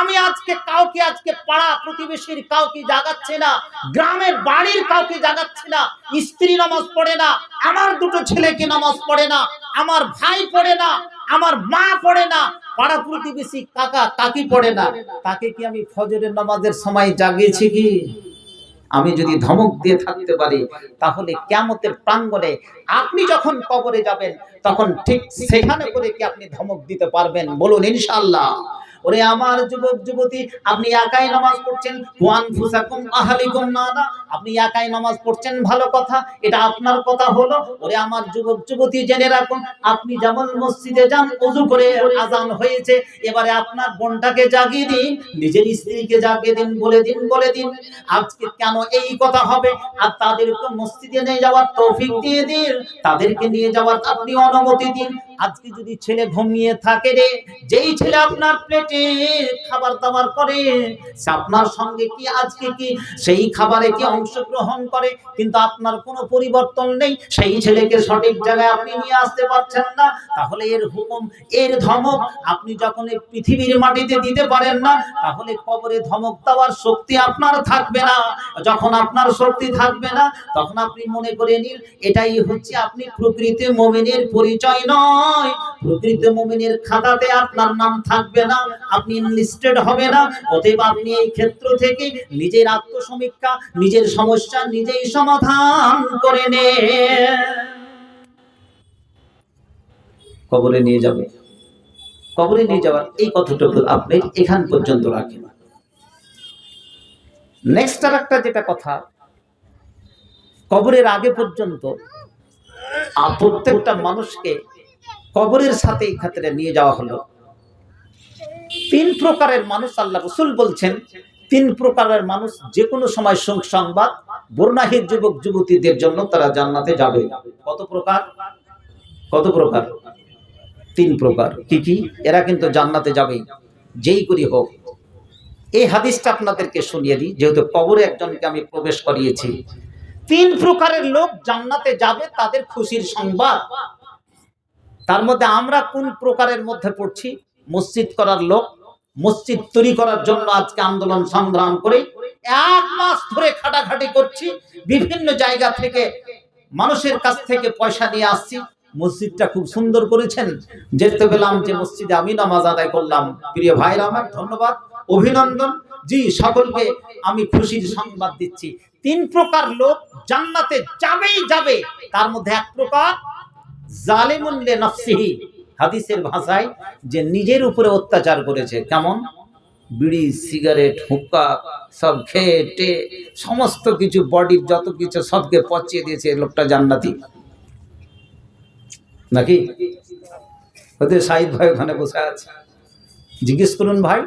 আমি আজকে কাউকে, আজকে পাড়া প্রতিবেশীর কাউকে জাগাচ্ছি না, গ্রামের বাড়ির কাউকে জাগাচ্ছি না, স্ত্রী নামাজ পড়ে না, আমার 2টো ছেলে কি নামাজ পড়ে না, আমার ভাই পড়ে না, আমার মা পড়ে না, পাড়া প্রতিবেশী কাকা কাকি পড়ে না, তাকে কি আমি ফজরের নামাজের সময় জাগিয়েছি কি? আমি যদি ধমক দিয়ে থাকতে পারি, তাহলে কিয়ামতের প্রাঙ্গণে আপনি যখন কবরে যাবেন তখন ঠিক সেখানে করে কি আপনি ধমক দিতে পারবেন? বলুন ইনশাআল্লাহ। ওরে আমার যুবক যুবতী, আপনি একাই নামাজ পড়ছেন, ওয়ান ফুসাকুম আহলিকুম নারা, আপনি একাই নামাজ পড়ছেন, ভালো কথা, এটা আপনার কথা হলো। ওরে আমার যুবক যুবতী, জেনে রাখুন, আপনি যেমন মসজিদে যান, ওযু করে আজান হয়েছে, এবারে আপনার বোনটাকে জাগিয়ে দিন, নিজের স্ত্রীকে জাগিয়ে দিন, বলে দিন আজকে কেন এই কথা হবে, আর তাদেরকে মসজিদে নিয়ে যাওয়ার তৌফিক দিয়ে দিন, তাদেরকে নিয়ে যাওয়ার আপনি অনুমতি দিন। আজকে যদি ছেলে ঘুমিয়ে থাকে রে, যেই ছেলে আপনার প্লেটে খাবার দাবার করে, সে আপনার সঙ্গে কি আজকে কি সেই খাবারে কি অংশগ্রহণ করে, কিন্তু আপনার কোনো পরিবর্তন নেই, সেই ছেলেকে সঠিক জায়গায় আপনি নিয়ে আসতে পারছেন না, তাহলে এর হুকুম, এর ধমক আপনি যখন এই পৃথিবীর মাটিতে দিতে পারেন না, তাহলে কবরে ধমক দেওয়ার শক্তি আপনার থাকবে না। যখন আপনার শক্তি থাকবে না, তখন আপনি মনে করে নিন এটাই হচ্ছে আপনি প্রকৃত মুমিনের পরিচয় নয়, প্রকৃত মুমিনের খাতাতে আপনার নাম থাকবে না, আপনি লিস্টেড হবে না। অতএব আপনি এই ক্ষেত্র থেকে নিজের আত্মসমীক্ষা, নিজের সমস্যা নিজেই সমাধান করে নেন। কবরে নিয়ে যাবে, কবরে নিয়ে যাওয়ার এই কথাটুকু আপনি এখান পর্যন্ত রাখেন। নেক্সট আর একটা যেটা কথা, কবরের আগে পর্যন্ত প্রত্যেকটা মানুষকে কবরের সাথে এই ক্ষেত্রে নিয়ে যাওয়া হলো। তিন প্রকারের মানুষ আল্লাহ রাসূল বলছেন, তিন প্রকারের মানুষ যে কোনো সময় সংবাদ বর্ণাহী যুবক যুবতীদের জন্য তারা জান্নাতে যাবে। কত প্রকার? কত প্রকার? তিন প্রকার। কি কি? এরা কিন্তু জান্নাতে যাবেই, যেই করি হোক। এই হাদিসটা আপনাদেরকে শুনিয়ে দিই, যেহেতু কবরে একজনকে আমি প্রবেশ করিয়েছি। তিন প্রকারের লোক জান্নাতে যাবে, তাদের খুশির সংবাদ। তার মধ্যে আমরা কোন প্রকারের মধ্যে পড়ছি? মসজিদ করার লোক, মসজিদ তৈরি করার জন্য আজকে আন্দোলন সংগ্রাম করে 1 মাস ধরে খাটাখাটি করছি, বিভিন্ন জায়গা থেকে মানুষের কাছ থেকে পয়সা নিয়ে আসছি, মসজিদটা খুব সুন্দর করেছেন, যেতে পেলাম যে মসজিদে আমি নামাজ আদায় করলাম। প্রিয় ভাইরা আমার, ধন্যবাদ, অভিনন্দন, জি সকলকে আমি খুশির সংবাদ দিচ্ছি। তিন প্রকার লোক জান্নাতে যাবেই যাবে। তার মধ্যে এক প্রকার জালিমুন লিনাফসিহি, হাদিসের ভাষায় যে নিজের উপরে অত্যাচার করেছে। কেমন? বিড়ি সিগারেট হুক্কা সব খেয়ে সমস্ত কিছু, বডির যত কিছু সবকে পচিয়ে দিয়েছে, লোকটা জান্নাতি নাকি? ওদের সাহিদ ভাই ওখানে বসে আছে, জিজ্ঞেস করুন ভাই,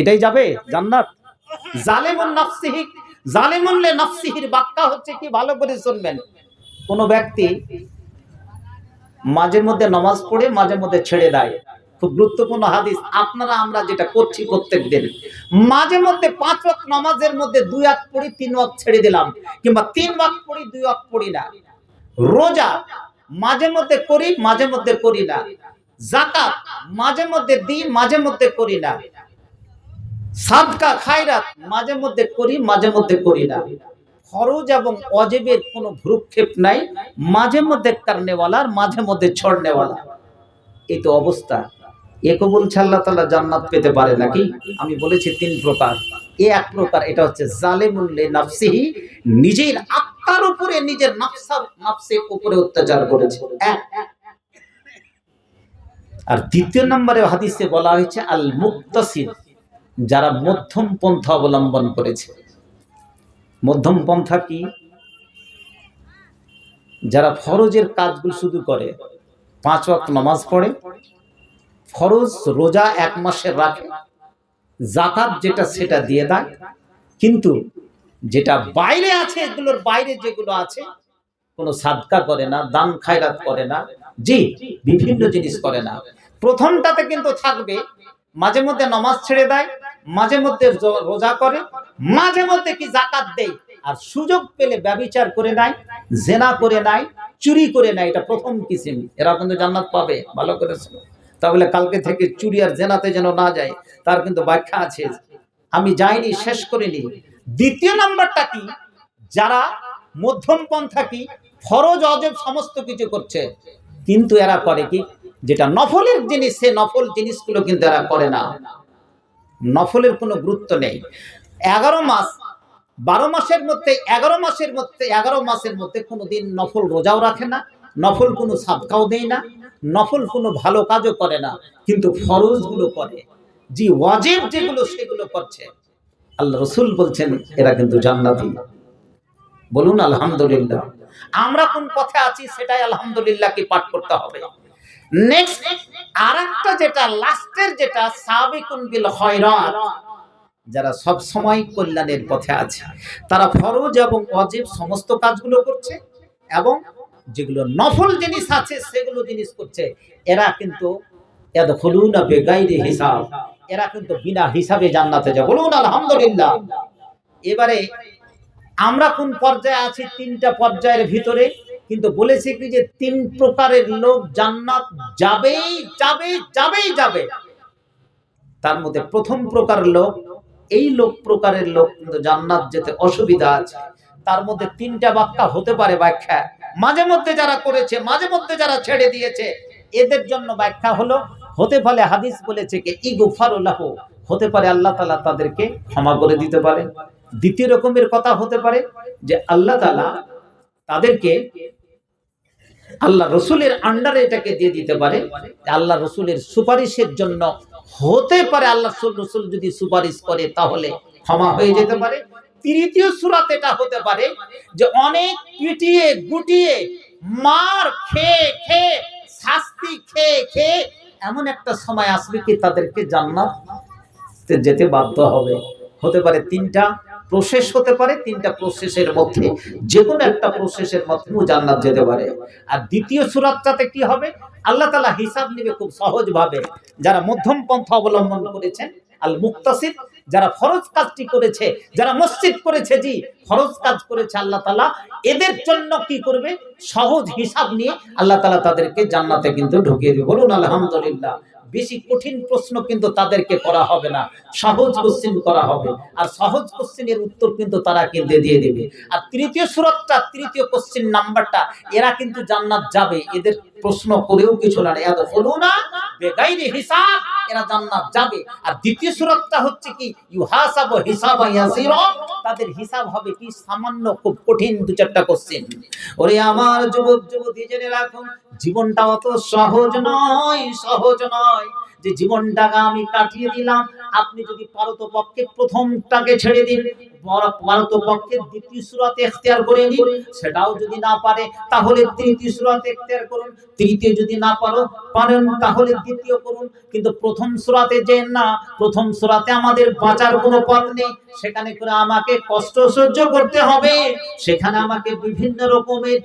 এটাই যাবে জান্নাত? জালিমুন নাফসিহি, জালিমুন লিনাফসিহির ব্যাখ্যা হচ্ছে কি, ভালো করে শুনবেন। কোন ব্যক্তি মাঝে মধ্যে নামাজ পড়ে মাঝে মধ্যে ছেড়ে দেয়, খুব গুরুত্বপূর্ণ হাদিস। আপনারা আমরা যেটা করছি প্রত্যেক দিন, মাঝে মধ্যে 5 ওয়াক্ত নামাজের মধ্যে 2 ওয়াক্ত পড়ি, 3 ওয়াক্ত ছেড়ে দিলাম, কিংবা 3 ওয়াক্ত পড়ি 2 ওয়াক্ত পড়ি না। রোজা মাঝে মধ্যে করি মাঝে মধ্যে করি না। যাকাত মাঝে মধ্যে দিই মাঝে মধ্যে করি না। সাদকা খায়রাত মাঝে মধ্যে করি মাঝে মধ্যে করি না। ফরজ এবং ওয়াজিবের কোনো ভ্রুক্ষেপ নাই, মাঝে মধ্যে করনেওয়ালার মাঝে মধ্যে ছড়নেওয়ালা। এই তো অবস্থা। একে বলছে আল্লাহ তাআলা জান্নাত পেতে পারে নাকি? আমি বলেছি তিন প্রকার। এক প্রকার, এটা হচ্ছে জালিমুন লিনাফসিহি, নিজের আত্মার উপরে, নিজের নফসের উপরে অত্যাচার করেছে। আর দ্বিতীয় নম্বরে হাদিসে বলা হয়েছে আল মুক্তাসিদ, যারা মধ্যম পন্থা অবলম্বন করেছে। মধ্যম পন্থা কি? যারা ফরজের কাজগুলো শুধু করে, 5 ওয়াক্ত নামাজ পড়ে, ফরজ রোজা 1 মাসের রাখে, যাকাত যেটা সেটা দিয়ে দেয়, কিন্তু যেটা বাইরে আছে, এগুলোর বাইরে যেগুলো আছে, কোনো সাদকা করে না, দান খায়রাত করে না, জি বিভিন্ন জিনিস করে না। প্রথমটাতে কিন্তু থাকবে মাঝে মধ্যে নামাজ ছেড়ে দেয়, মাঝে মধ্যে রোজা করে, মাঝে মধ্যে কি যাকাত দেয়, আর সুযোগ পেলে ব্যভিচার করে নাই, জেনা করে নাই, চুরি করে নাই। এটা প্রথম কিসিম, এরা কিন্তু জান্নাত পাবে। ভালো করে শুনো, তাহলে কালকে থেকে চুরি আর জেনাতে যেন না যায়, তার কিন্তু ব্যাখ্যা আছে, আমি যাইনি, শেষ করিনি। দ্বিতীয় নাম্বারটা কি? যারা মধ্যম পন্থা, কি ফরজ ওয়াজিব সমস্ত কিছু করছে, কিন্তু এরা করে কি, যেটা নফলের জিনিস, সে নফল জিনিসগুলো কিন্তু এরা করে না। নফলের কোনো গুরুত্ব নেই। 11 মাস 12 মাসের মধ্যে 11 মাসের মধ্যে কোনোদিন নফল রোজাও রাখে না, নফল কোনো সাদকাও দেয় না, নফল কোনো ভালো কাজও করে না, কিন্তু ফরজগুলো করে। জি, ওয়াজিব যেগুলো সেগুলো করছে। আল্লাহ রাসূল বলছেন এরা কিন্তু জান্নাতি। বলুন আলহামদুলিল্লাহ। আমরা কোন পথে আছি সেটাই আলহামদুলিল্লাহ কি পাঠ করতে হবে। নেক্সট আরেকটা যেটা লাস্টের যেটা সাবিকুন বিল খায়রাত, যারা সব সময় কল্যাণের পথে আছে, তারা ফরজ এবং ওয়াজিব সমস্ত কাজগুলো করছে এবং যেগুলো নফল জিনিস আছে সেগুলো জিনিস করছে। এরা কিন্তু ইয়াদখুলুনা বিগাইরি হিসাব, এরা কিন্তু বিনা হিসাবে জান্নাতে যাবে। বলুন আলহামদুলিল্লাহ। এবারে আমরা কোন পর্যায়ে আছি? 3টা পর্যায়ের ভিতরে, কিন্তু বলেছি কি যে 3 প্রকারের লোক জান্নাত যাবেই যাবে যাবেই যাবে। তার মধ্যে প্রথম প্রকার লোক, এই প্রকারের লোক কিন্তু জান্নাত যেতে অসুবিধা আছে। তার মধ্যে 3টা ব্যাখ্যা হতে পারে। ব্যাখ্যা মাঝে মধ্যে যারা করেছে, মাঝে মধ্যে যারা ছেড়ে দিয়েছে, এদের জন্য ব্যাখ্যা হলো, হতে পারে হাদিস বলেছে কি ইগফারু লাহু, হতে পারে আল্লাহ তাআলা তাদেরকে ক্ষমা করে দিতে পারে। দ্বিতীয় রকমের কথা হতে পারে যে আল্লাহ তাআলা তাদেরকে আল্লাহ রসুলের আন্ডারে এটাকে দিয়ে দিতে পারে। আল্লাহ রসুলের সুপারিশের জন্য হতে পারে, আল্লাহ রসুল যদি সুপারিশ করে তাহলে ক্ষমা হয়ে যেতে পারে। তৃতীয় সূরাত এটা হতে পারে যে অনেক পিটিয়ে গুটিয়ে মার খেয়ে খেয়ে শাস্তি খেয়ে খেয়ে এমন একটা সময় আসবে কি তাদেরকে জান্নাতে যেতে বাধ্য হবে। হতে পারে 3টা প্রসেস হতে পারে, 3টা প্রসেসের মধ্যে যে কোনো একটা প্রসেসের মাধ্যমে জান্নাত যেতে পারে। আর দ্বিতীয় সূরাটাতে কি হবে? আল্লাহ তাআলা হিসাব নেবে খুব সহজ ভাবে। যারা মধ্যম পন্থা অবলম্বন করেছেন, আল মুক্তাসিদ, যারা ফরজ কাজটি করেছে, যারা মসজিদ করেছে, জি ফরজ কাজ করেছে, আল্লাহ তাআলা এদের জন্য কি করবে? সহজ হিসাব নিয়ে আল্লাহ তাআলা তাদেরকে জান্নাতে কিন্তু ঢুকিয়ে দেবে। বলুন আলহামদুলিল্লাহ। বেশি কঠিন প্রশ্ন কিন্তু তাদেরকে করা হবে না, সহজ কোশ্চেন করা হবে, আর সহজ কোশ্চেনের উত্তর কিন্তু তারা কিন্তু দিয়ে দেবে। আর তৃতীয় সূরাটা, তৃতীয় কোশ্চেন নাম্বারটা, এরা কিন্তু জান্নাত যাবে, এদের প্রশ্ন করেও কিছু না, ইয়াদখুলুনা বিগাইরি হিসাব, এরা জান্নাত যাবে। আর দ্বিতীয় সূরাটা হচ্ছে কি ইউহাসাবু হিসাবান ইয়াসীরা, তাদের হিসাব হবে কি সামান্য, খুব কঠিন 2-4টা কোশ্চেন। ওরে আমার যুবক যুবতী, জেনে রাখুন জীবনটা অত সহজ নয়, সহজ নয় যে জীবনটাকে আমি কাটিয়ে দিলাম। আপনি যদি পারতপক্ষে প্রথমটাকে ছেড়ে দিন, পারতপক্ষে দ্বিতীয় সূরাত ইখতিয়ার করে নিন, সেটাও যদি না পারে তাহলে তৃতীয় সূরাত ইখতিয়ার করুন, তৃতীয় যদি না পারেন তাহলে দ্বিতীয় করুন। কিন্তু প্রথম সূরাতে যে না, প্রথম সূরাতে আমাদের বাঁচার কোনো পথ নেই, সেখানে করে আমাকে কষ্ট সহ্য করতে হবে, সেখানে আমাকে বিভিন্ন রকমের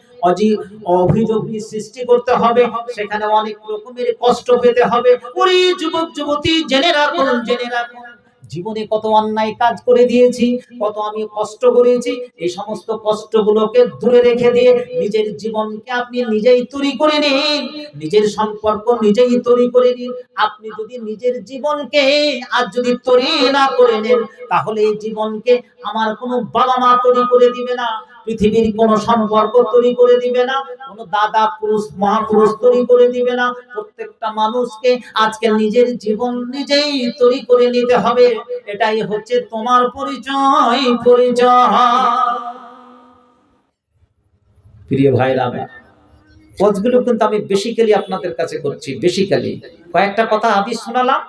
অভিযোগ সৃষ্টি করতে হবে, সেখানে অনেক রকমের কষ্ট পেতে হবে। ওরে যুবক যুবতী, জেনে রাখুন, জেনে রাখুন জীবনে কত অন্যায় কাজ করে দিয়েছি, কত আমি কষ্ট করেছি, এই সমস্ত কষ্টগুলোকে দূরে রেখে দিয়ে নিজের জীবনকে আপনি নিজেই তৈরি করে নিন, নিজের সম্পর্ক নিজেই তৈরি করে নিন। আপনি যদি নিজের জীবনকে আজ যদি তৈরি না করে নেন, তাহলে এই জীবনকে আমার কোনো বাবা মা তৈরি করে দিবে না, পৃথিবীর কোন সম্পর্ক তৈরি করে দিবে না, কোন দাদা পুরুষ মহাপুরুষ তৈরি করে দিবে না। প্রত্যেকটা মানুষকে আজকে নিজের জীবন নিজেই তৈরি করে নিতে হবে। এটাই হচ্ছে তোমার পরিচয়, পরিচয়। প্রিয় ভাইরা, পথগুলো কিন্তু আমি বেসিক্যালি আপনাদের কাছে করছি, বেসিক্যালি কয়েকটা কথা হাদিস শোনালাম।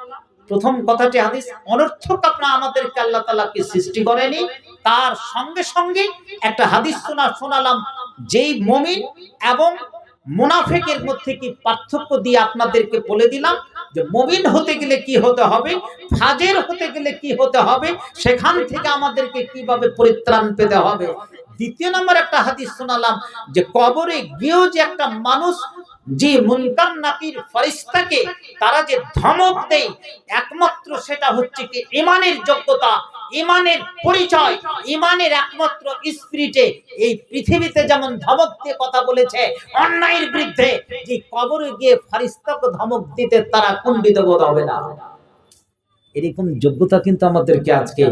প্রথম কথাটি হাদিস অনর্থক আপনারা আমাদেরকে আল্লাহ তাআলা কি সৃষ্টি করেনি, তার সঙ্গে সঙ্গে একটা হাদিস শোনালাম যেই মুমিন এবং মুনাফিকের মধ্যে কি পার্থক্য দিয়ে আপনাদেরকে বলে দিলাম যে মুমিন হতে গেলে কি হতে হবে, ফাজের হতে গেলে কি হতে হবে, সেখান থেকে আমাদেরকে কিভাবে পরিত্রাণ পেতে হবে। দ্বিতীয় নম্বর একটা হাদিস শোনালাম যে কবরে গিয়েও যে একটা মানুষ যে মুনকার নাকির ফেরেশতাকে তারা যে ধমক দেয়, একমাত্র সেটা হচ্ছে কি ঈমানের যোগ্যতা, ঈমানের পরিচয়, ঈমানের একমাত্র স্পিরিটে এই পৃথিবীতে যেমন ধমক দিয়ে কথা বলেছে অন্যায়ের বিরুদ্ধে, যে কবরে গিয়ে ফেরেশতাকে ধমক দিতে তারা কুণ্ঠিত বোধ হবে না। এরকম যোগ্যতা কিন্তু আমাদেরকে আজকে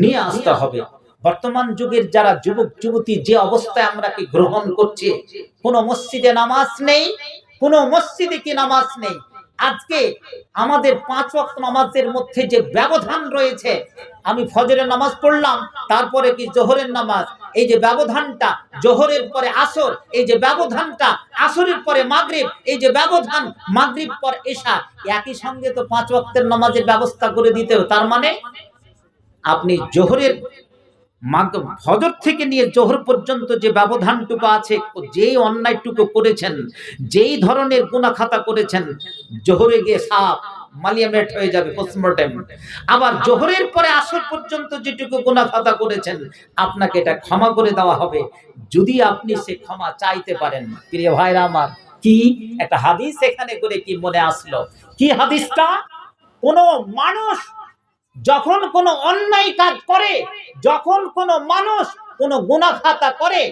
নিয়ে আসতে হবে। বর্তমান যুগের যারা যুবক যুবতী যে অবস্থায় আমরা কি গ্রহণ করছি, কোন মসজিদে নামাজ নেই, কোন মসজিদে কি নামাজ নেই, আজকে আমাদের 5 ওয়াক্ত নামাজের মধ্যে যে ব্যবধান রয়েছে, আমি ফজরের নামাজ পড়লাম, তারপরে কি জোহরের নামাজ, এই যে ব্যবধানটা, জোহরের পরে আসর, এই যে ব্যবধানটা, আসরের পরে মাগরিব, এই যে ব্যবধান, মাগরিব পর এশা, একই সঙ্গে তো 5 ওয়াক্তের নামাজের ব্যবস্থা করে দিতে হবে। তার মানে আপনি জোহরের ফজর থেকে নিয়ে জোহর পর্যন্ত যে ব্যবধানটুকু আছে, যেই অন্যায়টুকু করেছেন, যেই ধরনের গুনাহ খাতা করেছেন, জোহরে গিয়ে সাফ মালিয়ামেট হয়ে যাবে, পোস্টমর্টেম। আবার জোহরের পরে আসর পর্যন্ত যেটুকু গুনাহ খাতা করেছেন, আপনাকে এটা ক্ষমা করে দেওয়া হবে যদি আপনি সে ক্ষমা চাইতে পারেন। প্রিয় ভাইরা আমার, কি একটা হাদিস এখানে করে কি মনে আসলো, কি হাদিসটা? কোন মানুষ যখন কোনো অন্যায় কাজ করে, যখন কোনো মানুষ কোনো গুনাহ খাতা করে,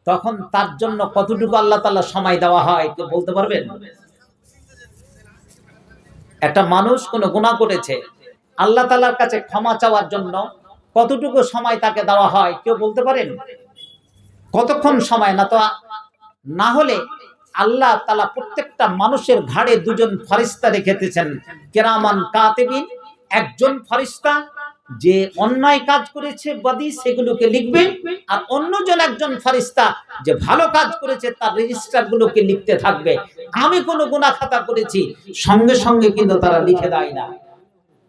তখন তার জন্য কতটুকু আল্লাহ তাআলা সময় দেওয়া হয়, কেউ বলতে পারবেন? একটা মানুষ কোনো গুনাহ করেছে, আল্লাহ তাআলার কাছে ক্ষমা চাওয়ার জন্য কতটুকু সময় তাকে দেওয়া হয়, কেউ বলতে পারেন? কতক্ষণ সময়? না হলে আল্লাহ তাআলা প্রত্যেকটা মানুষের ঘাড়ে দুজন ফেরেশতা রেখেছেন, কিরামান কাতিবিন, একজন ফেরেশতা যে অন্যায় কাজ করেছে বদি সেগুলোকে লিখবে, আর অন্যজন একজন ফেরেশতা যে ভালো কাজ করেছে তার রেজিস্টার গুলোকে লিখতে থাকবে। আমি কোনো গুনাহ খাতা করেছি, সঙ্গে সঙ্গে কিন্তু তারা লিখে দেয় না।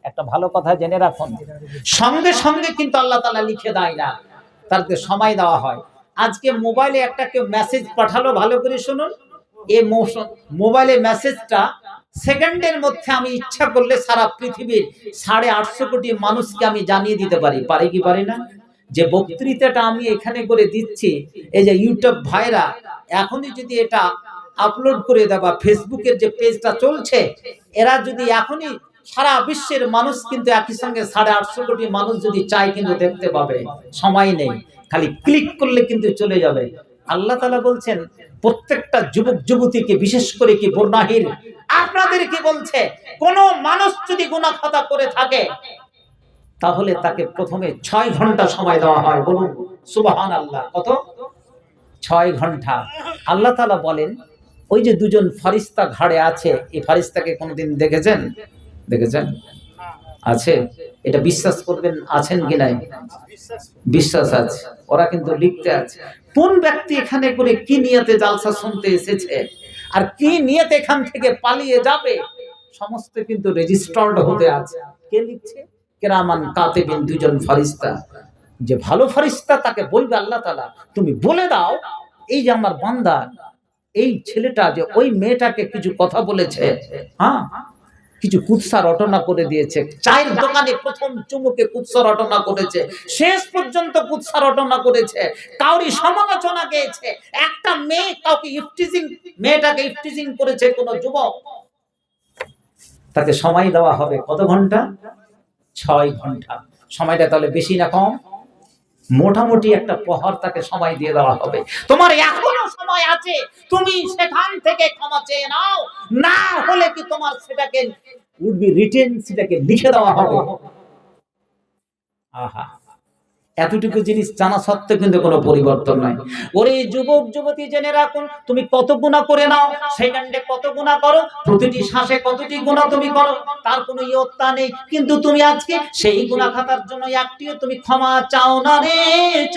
একটা ভালো কথা জেনে রাখুন, সঙ্গে সঙ্গে কিন্তু আল্লাহ তাআলা লিখে দেয় না, তারকে সময় দেওয়া হয়। আজকে মোবাইলে একটা কেউ মেসেজ পাঠালো, ভালো করে শুনুন, এই মোবাইলে মেসেজটা সেকেন্ডের মধ্যে আমি ইচ্ছা করলে সারা পৃথিবীর 850 কোটি মানুষকে আমি জানিয়ে দিতে পারি। পারি কি পারি না? যে বক্তৃতাটা আমি এখানে করে দিচ্ছি, এই যে ইউটিউব ভাইরা এখনই যদি এটা আপলোড করে দেয়, বা ফেসবুকের যে পেজটা চলছে, এরা যদি এখনই সারা বিশ্বের মানুষ কিন্তু একই সঙ্গে 850 কোটি মানুষ যদি চায় কিন্তু দেখতে পাবে, সময় নেই, খালি ক্লিক করলে কিন্তু চলে যাবে। আল্লাহ তাআলা বলছেন প্রত্যেকটা যুবক যুবতীকে, বিশেষ করে কি বর্ণাহীন আপনাদের কি বলছে, কোন মানুষ যদি গুনাহ খাতা করে থাকে তাহলে তাকে প্রথমে 6 ঘন্টা সময় দেওয়া হয়। বলুন সুবহানাল্লাহ। কত? 6 ঘন্টা। আল্লাহ তাআলা বলেন ওই যে দুজন ফেরেশতা ঘাড়ে আছে, এই ফেরেশতাকে কোনোদিন দেখেছেন? দেখেছেন? আছে? এটা বিশ্বাস করবেন আছেন কি নাই? বিশ্বাস আছে। ওরা কিন্তু লিখতে আছে কোন ব্যক্তি এখানে করে কি নিয়তে জালসা শুনতে এসেছে আর কি নিয়তে এখান থেকে পালিয়ে যাবে, সমস্ত কিন্তু রেজিস্টার্ড হতে আছে। কে লিখছে? কিরামান কাতিবিন, দুজন ফেরেশতা। যে ভালো ফেরেশতা তাকে বলবে আল্লাহ তাআলা, তুমি বলে দাও এই যে আমার বান্দা, এই ছেলেটা যে ওই মেয়েটাকে কিছু কথা বলেছে, হ্যাঁ, কিছু কুৎসা রটনা করে দিয়েছে, চায়ের দোকানে প্রথম চুমুকে কুৎসা রটনা করেছে, শেষ পর্যন্ত কুৎসা রটনা করেছে, কাউরি সমালোচনা গেয়েছে, একটা মেয়ে কাউকে ইফটিজিং, মেয়েটাকে ইফটিজিং করেছে কোন যুবক, তাকে সময় দেওয়া হবে কত ঘন্টা? 6 ঘন্টা। সময়টা তাহলে বেশি না কম? মোটামুটি একটা প্রহর তাকে সময় দিয়ে দেওয়া হবে। তোমার এখনো সময় আছে, তুমি সেখান থেকে ক্ষমা চেয়ে নাও, না হলে কি তোমার সেটাকে উড বি রিটেন, সেটাকে লিখে দেওয়া হবে। আহা, এতটুকু জিনিস জানা সত্ত্বেও কিন্তু কোনো পরিবর্তন নাই। ওরে যুবক যুবতী, জেনে রাখুন, তুমি কত গুনাহ করে নাও, সেকেন্ডে কত গুনাহ করো, প্রতিটি শ্বাসে কতটি গুনাহ তুমি করো, তার কোনো ইয়ত্তা নেই। কিন্তু তুমি আজকে সেই গুনাহ খাতার জন্য একটিও তুমি ক্ষমা চাও না রে,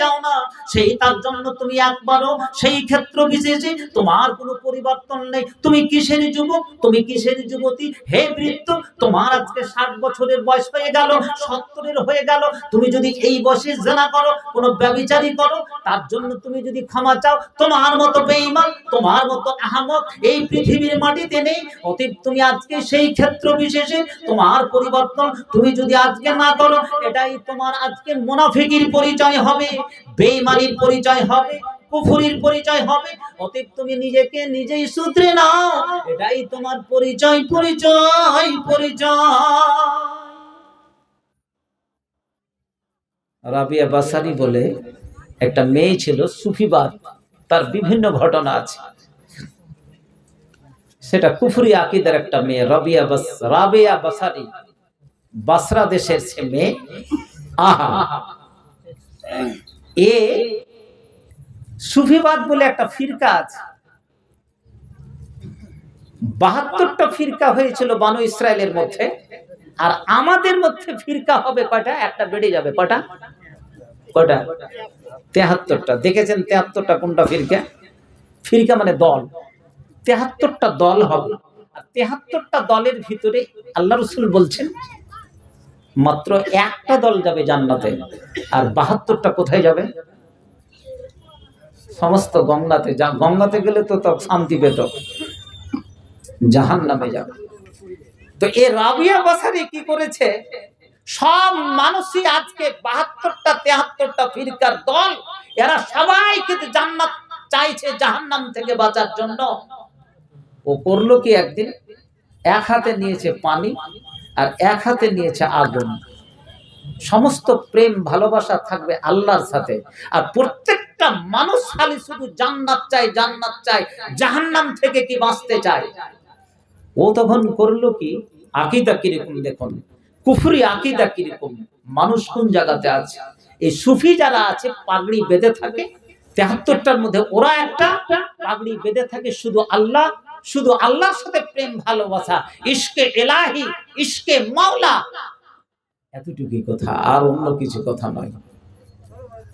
চাও না। সেই তার জন্য তুমি একবারও সেই ক্ষেত্র বিশেষে তোমার কোনো পরিবর্তন নেই। তুমি কিসের যুবক, তুমি কিসের যুবতী, হে বৃদ্ধ, তোমার আজকে 60 বছরের বয়স হয়ে গেল, 70-এর হয়ে গেল, তুমি যদি এই বয়সে জেনা করো, কোনো ব্যভিচারী করো, তার জন্য তুমি যদি ক্ষমা চাও, তোমার মতো বেঈমান, তোমার মতো আহমক এই পৃথিবীর মাটিতে নেই। অতএব তুমি আজকে সেই ক্ষেত্র বিশেষে তোমার পরিবর্তন তুমি যদি আজকে না করো, এটাই তোমার আজকে মুনাফিকির পরিচয় হবে, বেঈমানির পরিচয় হবে, কুফরির পরিচয় হবে। অতএব তুমি নিজেকে নিজেই শুধরে নাও, এটাই তোমার পরিচয়, পরিচয়, পরিচয়। রাবিয়া বাসারি বলে একটা মেয়ে ছিল, সুফিবাদ, তার বিভিন্ন ঘটনা আছে। সেটা কুফরি আকীদার একটা মেয়ে, রাবিয়া বাসারি, বাসরা দেশের সে মেয়ে। আহা, এ সুফিবাদ বলে একটা ফিরকা আছে, 72টা ফিরকা হয়েছিল বানু ইসরায়েলের মধ্যে, আর আমাদের মধ্যে ফিরকা হবে কয়টা? একটা বেড়ে যাবে। কয়টা? 73টা। দেখেছেন 73টা কোনটা ফিরকা? ফিরকা মানে দল। 73টা দল হবে, আর 73টা দলের ভিতরে আল্লাহ রাসূল বলছেন মাত্র একটা দল যাবে জান্নাতে, আর 72টা কোথায় যাবে? সমস্ত গঙ্গাতে। গঙ্গাতে গেলে তো শান্তি পেত, জাহান্নামে যাবে। তো এই রাবিয়া বাসারি কি করেছে? সব মানুষই আজকে 72টা 73টা ফিরকার দল, এরা সবাই কিন্তু জান্নাত চাইছে জাহান্নাম থেকে বাঁচার জন্য। ও করলো কি, একদিন এক হাতে নিয়েছে পানি আর এক হাতে নিয়েছে আগুন। সমস্ত প্রেম ভালোবাসা থাকবে আল্লাহর সাথে, আর প্রত্যেকটা মানুষ খালি শুধু জান্নাত চায়, জান্নাত চায়, জাহান্নাম থেকে কি বাঁচতে চায়। ও তখন করলো কি, আকীদা কিরকম দেখুন, কুফরি আকীদা কিরকম, মানুষ কোন জায়গাতে আছে। এই সুফি যারা আছে পাগড়ি বেঁধে থাকে 73টার মধ্যে, ওরা একটা পাগড়ি বেঁধে থাকে শুধু আল্লাহ, শুধু আল্লাহর সাথে প্রেম ভালোবাসা, ইশকে ইলাহি, ইশকে মাওলা, এতটুকুই কথা, আর অন্য কিছু কথা নয়।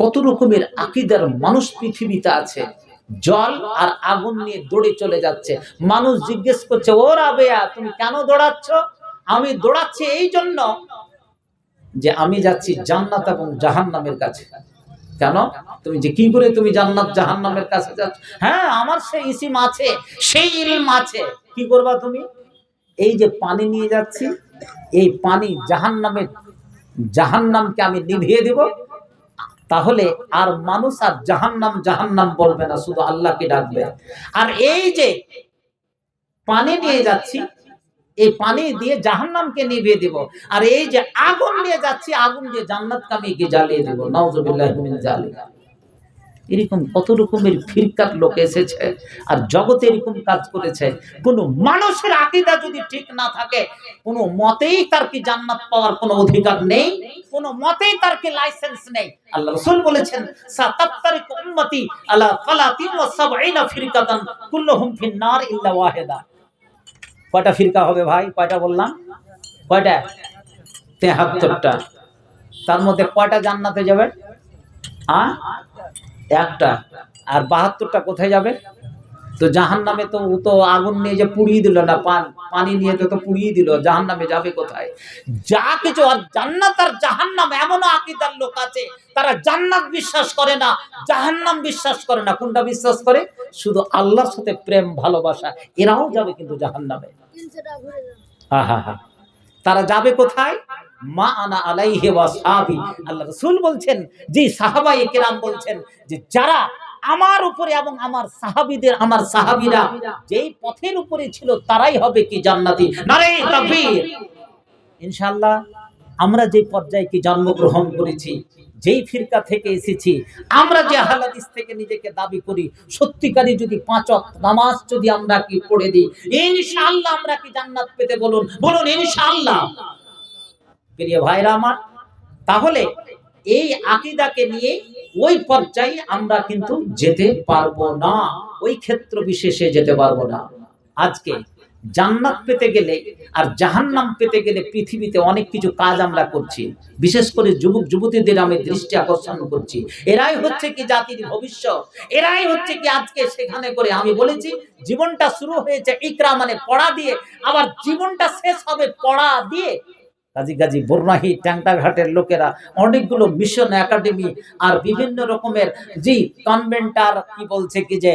কত রকমের আকীদার মানুষ পৃথিবীতে আছে। জল আর আগুন নিয়ে দৌড়ে চলে যাচ্ছে। মানুষ জিজ্ঞেস করছে, ও রাবেয়া তুমি কেন দৌড়াচ্ছ? আমি দৌড়াচ্ছি এই জন্য যে আমি যাচ্ছি জান্নাত এবং জাহান্নামের কাছে। কেন? তুমি যে কি করে তুমি জান্নাত জাহান্নামের কাছে যাচ্ছ? হ্যাঁ, আমার সেই ইসিম আছে, সেই ইলম আছে। কি করবা তুমি? এই যে পানি নিয়ে যাচ্ছি, এই পানি জাহান্নামকে আমি নিভিয়ে দেব, তাহলে আর মানুষ আর জাহান্নাম জাহান্নাম বলবে না, শুধু আল্লাহকে ডাকবে। আর এই যে পানি নিয়ে যাচ্ছি, এই পানি দিয়ে জাহান্নামকে নিভিয়ে দেব, আর এই যে আগুন নিয়ে যাচ্ছি, আগুন দিয়ে জান্নাতকে আমি জ্বালিয়ে দেব। নাউযুবিল্লাহি মিন যালিকা। এরকম কত রকমের ফিরকার লোক এসেছে আর জগতে এরকম কাজ করেছে। কোন মানুষের আকীদা যদি ঠিক না থাকে, কোন মতেই তার কি জান্নাত পাওয়ার কোনো অধিকার নেই, কোন মতেই তার কি লাইসেন্স নেই। আল্লাহ রাসূল বলেছেন, সাতাফতারিকু উম্মতি আলা 73 ফিরকাতান কুল্লুহুম ফিন-নার ইল্লা ওয়াহিদা। কয়টা ফিরকা হবে ভাই? কয়টা বললাম? কয়টা? 73টা। তার মধ্যে কয়টা জান্নাতে যাবে? একটা। আর 72টা কোথায় যাবে? তো জাহান্নামে। তো ও তো আগুন নিয়ে যে পুড়িয়ে দিল না, পানি নিয়ে তো পুড়িয়ে দিল, জাহান্নামে যাবে কোথায়? যা কিছু। আর জান্নাত আর জাহান্নাম, এমন আকীদার লোক আছে তারা জান্নাত বিশ্বাস করে না, জাহান্নাম বিশ্বাস করে না। কোনটা বিশ্বাস করে? শুধু আল্লাহর সাথে প্রেম ভালোবাসা। এরাও যাবে কিন্তু জাহান্নামে। তারা যাবে কোথায়? মা আনা আলাইহি ওয়া সাহাবী। আল্লাহ রাসূল বলছেন, যে সাহাবায়ে কেরাম বলছেন যে যারা আমার উপরে এবং আমার সাহাবীদের, আমার সাহাবীরা যেই পথের উপরে ছিল তারাই হবে কি জান্নাতি। নারে তাকবীর। ইনশাআল্লাহ আমরা যে পর্যায়ে কি জন্মগ্রহণ করেছি, যেই ফিরকা থেকে এসেছি, আমরা যে আহলে হাদিস থেকে নিজেকে দাবি করি, সত্যিকারই যদি 5 ওয়াক্ত নামাজ যদি আমরা কি পড়ে দিই, ইনশাআল্লাহ আমরা কি জান্নাত পেতে? বলুন বলুন ইনশাআল্লাহ। প্রিয় ভাইরা আমার, তাহলে এই আকীদাকে নিয়ে ওই পর্যায়ে আমরা কিন্তু যেতে পারবো না, ওই ক্ষেত্র বিশেষে যেতে পারবো না। আজকে জান্নাত পেতে গেলে আর জাহান্নাম পেতে গেলে পৃথিবীতে অনেক কিছু কাজ আমরা করছি। বিশেষ করে যুবক যুবতীদের আমি দৃষ্টি আকর্ষণ করছি। এরাই হচ্ছে কি জাতির ভবিষ্যৎ, এরাই হচ্ছে কি আজকে সেখানে করে। আমি বলেছি জীবনটা শুরু হয়েছে ইকরা মানে পড়া দিয়ে, আবার জীবনটা শেষ হবে পড়া দিয়ে। গাজী বর্ণাহী ট্যাংটাঘাটের লোকেরা অনেকগুলো মিশন একাডেমি আর বিভিন্ন রকমের যে কনভেন্টার কি বলছে কি যে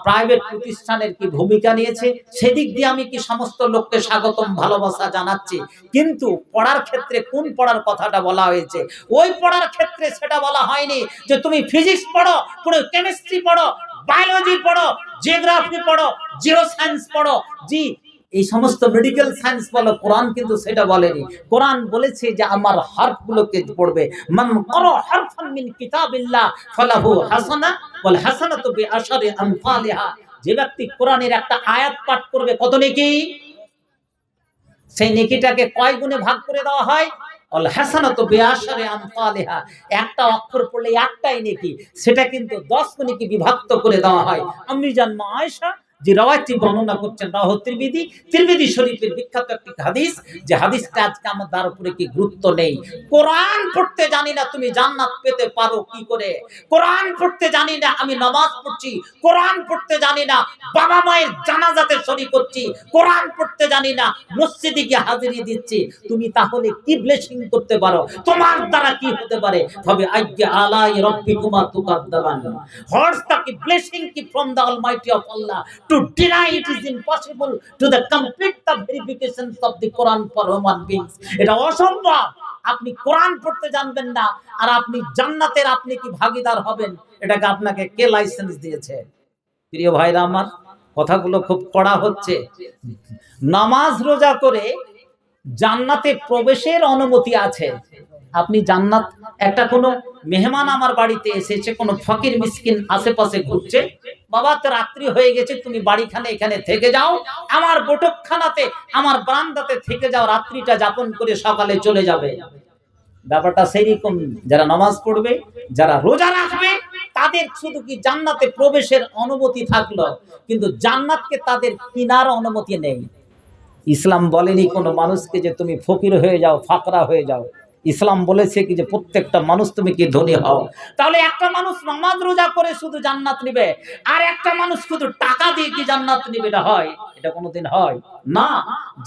প্রাইভেট প্রতিষ্ঠানের কি ভূমিকা নিয়েছে, সেদিক দিয়ে আমি কি সমস্ত লোককে স্বাগতম ভালোবাসা জানাচ্ছি। কিন্তু পড়ার ক্ষেত্রে কোন পড়ার কথাটা বলা হয়েছে? ওই পড়ার ক্ষেত্রে সেটা বলা হয়নি যে তুমি ফিজিক্স পড়ো, পুরো কেমিস্ট্রি পড়ো, বায়োলজি পড়ো, জিওগ্রাফি পড়ো, জিও সায়েন্স পড়ো, জি এই সমস্ত মেডিকেল সায়েন্স বলো। কোরআন কিন্তু সেটা বলেনি। কোরআন বলেছে যে আমার হরফগুলোকে পড়বে। মান ক্বারা হরফান মিন কিতাবিল্লাহ ফালাহু হাসানাহ ওয়াল হাসানাতু বিআশরি আমসালিহা। যে ব্যক্তি কোরআনের একটা আয়াত পাঠ করবে, কত নেকি? সেই নেকিটাকে কয় গুণে ভাগ করে দেওয়া হয়? ওয়াল হাসানাতু বিআশরি আমসালিহা। একটা অক্ষর পড়লে একটাই নেকি, সেটা কিন্তু 10 গুণে কি বিভক্ত করে দেওয়া হয়। আম্মি জান মা আয়েশা যে রাওয়ায়াতটি বর্ণনা করছেন রাওয়াহ তিরমিজি, তিরমিজি শরীফের বিখ্যাত একটি হাদিস, যে হাদিসটা আজকে আমাদের উপরে কি গুরুত্ব নেই। কোরআন পড়তে জানি না, তুমি জান্নাত পেতে পারো কি করে? কোরআন পড়তে জানি না, আমি নামাজ পড়ছি। কোরআন পড়তে জানি না, বাবা মায়ের জানাজাতে শরীক করছি। কোরআন পড়তে জানি না, মসজিদে গিয়ে হাজিরি দিচ্ছি। তুমি তাহলে কি ব্লেসিং করতে পারো? তোমার দ্বারা কি হতে পারে? তবে আজ্ঞা আলাই রাব্বিকুমা তুকাদ্দাবান, হোয়াটস দ্য ব্লেসিং কি from the almighty of Allah to deny it is impossible to the complete the verifications of the Quran for human beings. এটা অসম্ভব। আপনি কোরআন পড়তে জানবেন না আর আপনি জান্নাতের আপনি কি ভাগীদার হবেন? এটাকে আপনাকে কে লাইসেন্স দিয়েছে? প্রিয় ভাইরা আমার, কথাগুলো খুব কড়া হচ্ছে। নামাজ রোজা করে জান্নাতে প্রবেশের অনুমতি আছে। আপনি জান্নাত, একটা কোনো মেহমান আমার বাড়িতে এসেছে, কোনো ফকির মিসকিন আশেপাশে ঘুরছে, বাবা তো রাত্রি হয়ে গেছে, তুমি বাড়িখানে এখানে থেকে যাও, আমার বৈঠকখানাতে আমার বারান্দাতে থেকে যাও, রাত্রিটা যাপন করে সকালে চলে যাবে। ব্যাপারটা সেইরকম। যারা নামাজ পড়বে, যারা রোজা রাখবে, তাদের শুধু কি জান্নাতে প্রবেশের অনুমতি থাকলো, কিন্তু জান্নাতকে তাদের কিনার অনুমতি নেই। ইসলাম বলেনি কোনো মানুষকে যে তুমি ফকির হয়ে যাও, ফাকরা হয়ে যাও। ইসলাম বলেছে কি যে প্রত্যেকটা মানুষ তুমি কি ধনী হও। তাহলে একটা মানুষ নামাজ রোজা করে শুধু জান্নাত নিবে, আর একটা মানুষ শুধু টাকা দিয়ে কি জান্নাত নিবে? এটা হয়? এটা কোনোদিন হয় না।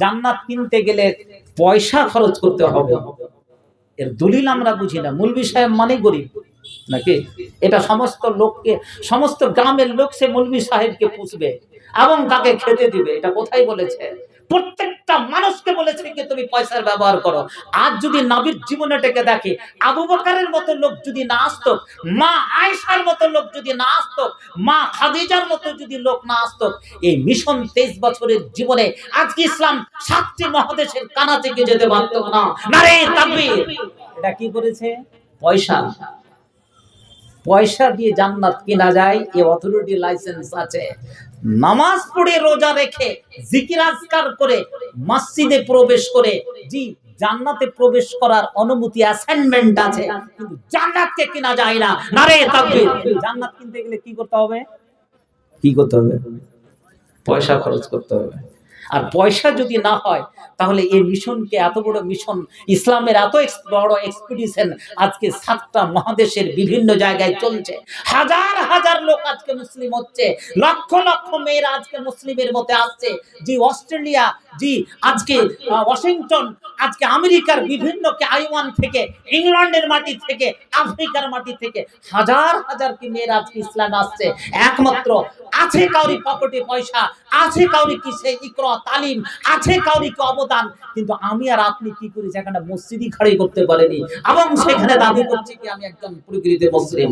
জান্নাত কিনতে গেলে পয়সা খরচ করতে হবে। এর দলিল আমরা বুঝি না। মৌলভী সাহেব মানে গরিব নাকি? এটা সমস্ত লোককে, সমস্ত গ্রামের লোক সে মৌলভী সাহেবকে পুষবে এবং তাকে খেতে দিবে। এটা কোথায় বলেছে? প্রত্যেকটা মানুষকে বলেছে যে তুমি পয়সার ব্যবহার করো। আজ যদি নবীর জীবনটাকে দেখে, আবু বকরের মতো লোক যদি না আসতো, মা আয়েশার মতো লোক যদি না আসতো, মা খাদিজার মতো যদি লোক না আসতো, এই মিশন 23 বছরের জীবনে আজকে ইসলাম 7টি মহাদেশের কানা থেকে যেতে পারতো না। নারে তাকবীর! এটা কি করেছে? পয়সা। পয়সা দিয়ে জান্নাত কেনা যায়, এই অথরিটি লাইসেন্স আছে। নামাজ পড়ে রোজা রেখে জিকির আজকার করে মসজিদে প্রবেশ করে জি জান্নাতে প্রবেশ করার অনুমতি, অ্যাসাইনমেন্ট আছে, কিন্তু জান্নাতকে কেনা যায় না। নারে তাকবীর! জান্নাত কিনতে গেলে কি করতে হবে? কি করতে হবে? পয়সা খরচ করতে হবে। আর পয়সা যদি না হয়, তাহলে এই মিশনকে, এত বড় মিশন, ইসলামের এত বড় এক্সপিডিশন আজকে 7টা মহাদেশের বিভিন্ন জায়গায় চলছে। হাজার হাজার লোক আজকে মুসলিম হচ্ছে, লক্ষ লক্ষ মেয়েরা আজকে মুসলিমের মতে আসছে। জি অস্ট্রেলিয়া, জি আজকে ওয়াশিংটন, আজকে আমেরিকার বিভিন্ন আইওয়ান থেকে, ইংল্যান্ডের মাটি থেকে, আফ্রিকার মাটি থেকে হাজার হাজার কি মেয়েরা আজকে ইসলাম আসছে। একমাত্র আছে কাউরি পকেটে পয়সা, আছে কাউরি কি সে ইকরা তালিম, আছে কাউরি কি অবদান, কিন্তু আমি আর আপনি কি করি? যেখানে মসজিদই খাড়ি করতে পারেনি এবং সেখানে দাবি করছি কি আমি একজন প্রকৃত মুসলিম।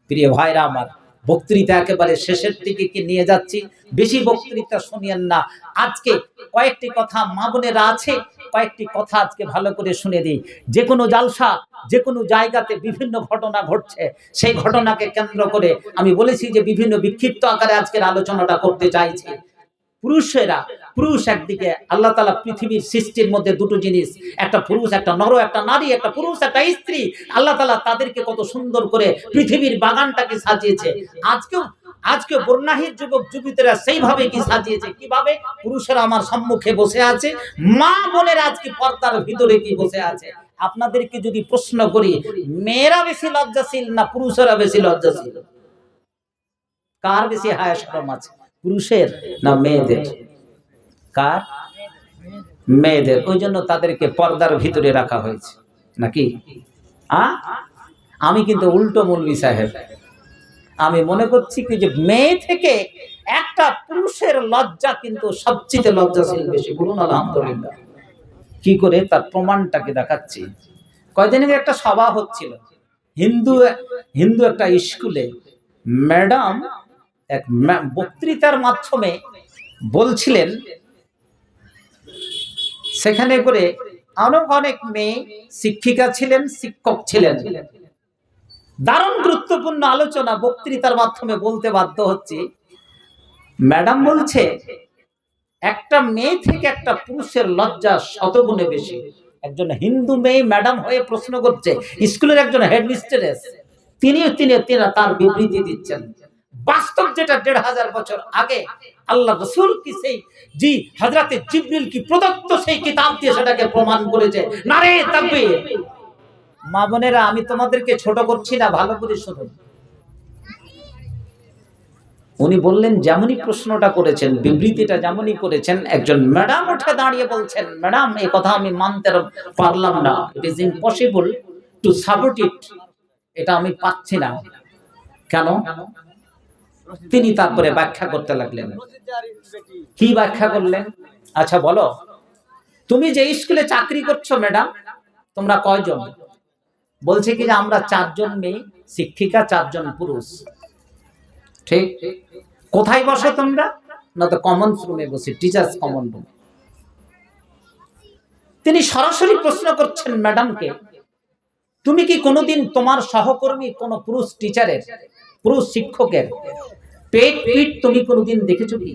প্রিয় ভাইরা আমার, বক্তৃতা একেবারে শেষের দিকে কি নিয়ে যাচ্ছি, বেশি বক্তৃতা শুনিয়েন না। আজকে কয়েকটি কথা মা বোনেরা আছে, কয়েকটি কথা আজকে ভালো করে শুনে দিই। যে কোনো জালসা, যে কোনো জায়গাতে বিভিন্ন ঘটনা ঘটছে, সেই ঘটনাকে কেন্দ্র করে আমি বলেছি যে বিভিন্ন বিক্ষিপ্ত আকারে আজকের আলোচনাটা করতে চাইছি। পুরুষ একদিকে, আল্লাহ তাআলা পৃথিবীর সৃষ্টির মধ্যে দুটো জিনিস, একটা পুরুষ, একটা নর, একটা নারী, একটা পুরুষ, একটা স্ত্রী। আল্লাহ তাআলা তাদেরকে কত সুন্দর করে পৃথিবীর বাগানটাকে সাজিয়েছে। আজকে বর্ণাহীন যুবক যুবতীরা সেইভাবে কি সাজিয়েছে। কিভাবে? পুরুষেরা আমার সম্মুখে বসে আছে, মা বোনের আজকে পর্দার ভিতরে কি বসে আছে। আপনাদেরকে যদি প্রশ্ন করি, মেয়েরা বেশি লজ্জাশীল না পুরুষেরা বেশি লজ্জাশীল? কার বেশি হায়া শরম আছে, পুরুষের না মেয়েদের? কার? মেয়েদের। ওই জন্য তাদেরকে পর্দার ভিতরে রাখা হয়েছে নাকি? আমি কিন্তু উল্টো মৌলভী সাহেব, আমি মনে করছি কি যে মেয়ে থেকে একটা পুরুষের লজ্জা কিন্তু সবচেয়ে লজ্জাশীল বেশি। বলুন আলহামদুলিল্লাহ। কি করে? তার প্রমাণটাকে দেখাচ্ছি। কয়দিন আগে একটা সভা হচ্ছিল হিন্দু একটা স্কুলে। ম্যাডাম এক বক্তৃতার মাধ্যমে বলছিলেন, সেখানে করে অনেক মেয়ে শিক্ষিকা ছিলেন, শিক্ষক ছিলেন। দারুণ গুরুত্বপূর্ণ আলোচনা বক্তৃতার মাধ্যমে বলতে বাধ্য হচ্ছে। ম্যাডাম বলছে একটা মেয়ে থেকে একটা পুরুষের লজ্জা শতগুণে বেশি। একজন হিন্দু মেয়ে ম্যাডাম হয়ে প্রশ্ন করছে, স্কুলের একজন হেডমিস্ট্রেস, তিনি তার বিবৃতি দিচ্ছেন। বাস্তব যেটা 1500 বছর আগে আল্লাহ রাসূল কি সেই জি হযরতে জিবরিল কি প্রদত্ত সেই কিতাব দিয়ে সেটাকে প্রমাণ করেছে। নারে তাকবীর। মা বোনেরা, আমি তোমাদেরকে ছোট করছি না, ভালো করে শুনুন। উনি বললেন যেমনই প্রশ্নটা করেছেন, বিবৃতিটা যেমনই করেছেন, একজন ম্যাডাম উঠে দাঁড়িয়ে বলছেন, ম্যাডাম এই কথা আমি মানতে পারলাম না, it is impossible to support ইট, এটা আমি পাচ্ছি না। কেন? তিনি তারপরে ব্যাখ্যা করতে লাগলেন। কি ব্যাখ্যা করলেন? আচ্ছা বলো, তুমি যে স্কুলে চাকরি করছো ম্যাডাম, তোমরা কয়জন? বলছে কি যে আমরা 4 জন মেয়ে শিক্ষিকা, 4 জন পুরুষ। ঠিক? কোথায় বসো তোমরা? না তো কমন রুমে বসে, টিচার্স কমন রুম। তিনি সরাসরি প্রশ্ন করছেন ম্যাডামকে, তুমি কি কোনোদিন তোমার সহকর্মী কোন পুরুষ টিচারের, পুরুষ শিক্ষকের পেট পিট তুমি কোনোদিন দেখেছো কি?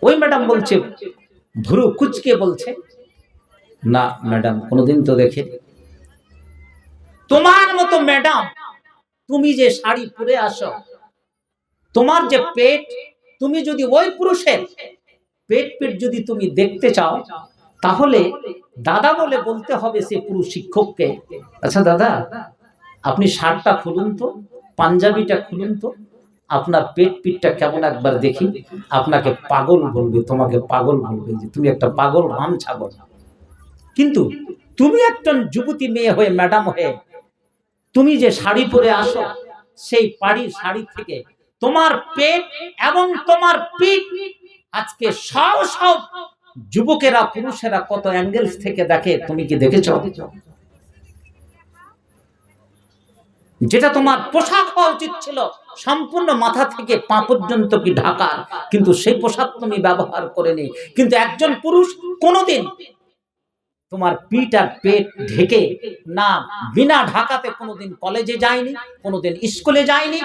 ওই ম্যাডাম বলছে, ভুরু কুচকে বলছে, না ম্যাডাম কোনোদিন তো দেখে। তোমার মতো ম্যাডাম, তুমি যে শাড়ি পরে আসো, তোমার যে পেট, তুমি যদি ওই পুরুষের পেট পেট যদি তুমি দেখতে চাও, তাহলে দাদা বলে বলতে হবে সে পুরুষ শিক্ষককে, আচ্ছা দাদা আপনি শার্টটা খুলুন তো, পাঞ্জাবিটা খুলুন তো, আপনার পেট পিঠটা কেমন একবার দেখি। আপনাকে পাগল বলবে, তোমাকে পাগল বলবে, যে তুমি একটা পাগল রাম ছাগল। কিন্তু তুমি একজন যুবতী মেয়ে হয়ে, ম্যাডাম হয়ে, তুমি যে শাড়ি পরে আসো, সেই পাড়ি শাড়ি থেকে তোমার পেট এবং তোমার পিঠ আজকে সব সব যুবকেরা, পুরুষেরা কত অ্যাঙ্গেলস থেকে দেখে, তুমি কি দেখেছো? যেটা তোমার পোশাক হওয়া উচিত ছিল সম্পূর্ণ মাথা থেকে পা পর্যন্ত কি ঢাকা, কিন্তু সেই পোশাক তুমি ব্যবহার করেনি। কিন্তু একজন পুরুষ কোনোদিন তোমার পিঠ আর পেট ঢেকে না, বিনা ঢাকাতে কোনোদিন কলেজে যায়নি, কোনোদিন স্কুলে যায়নি,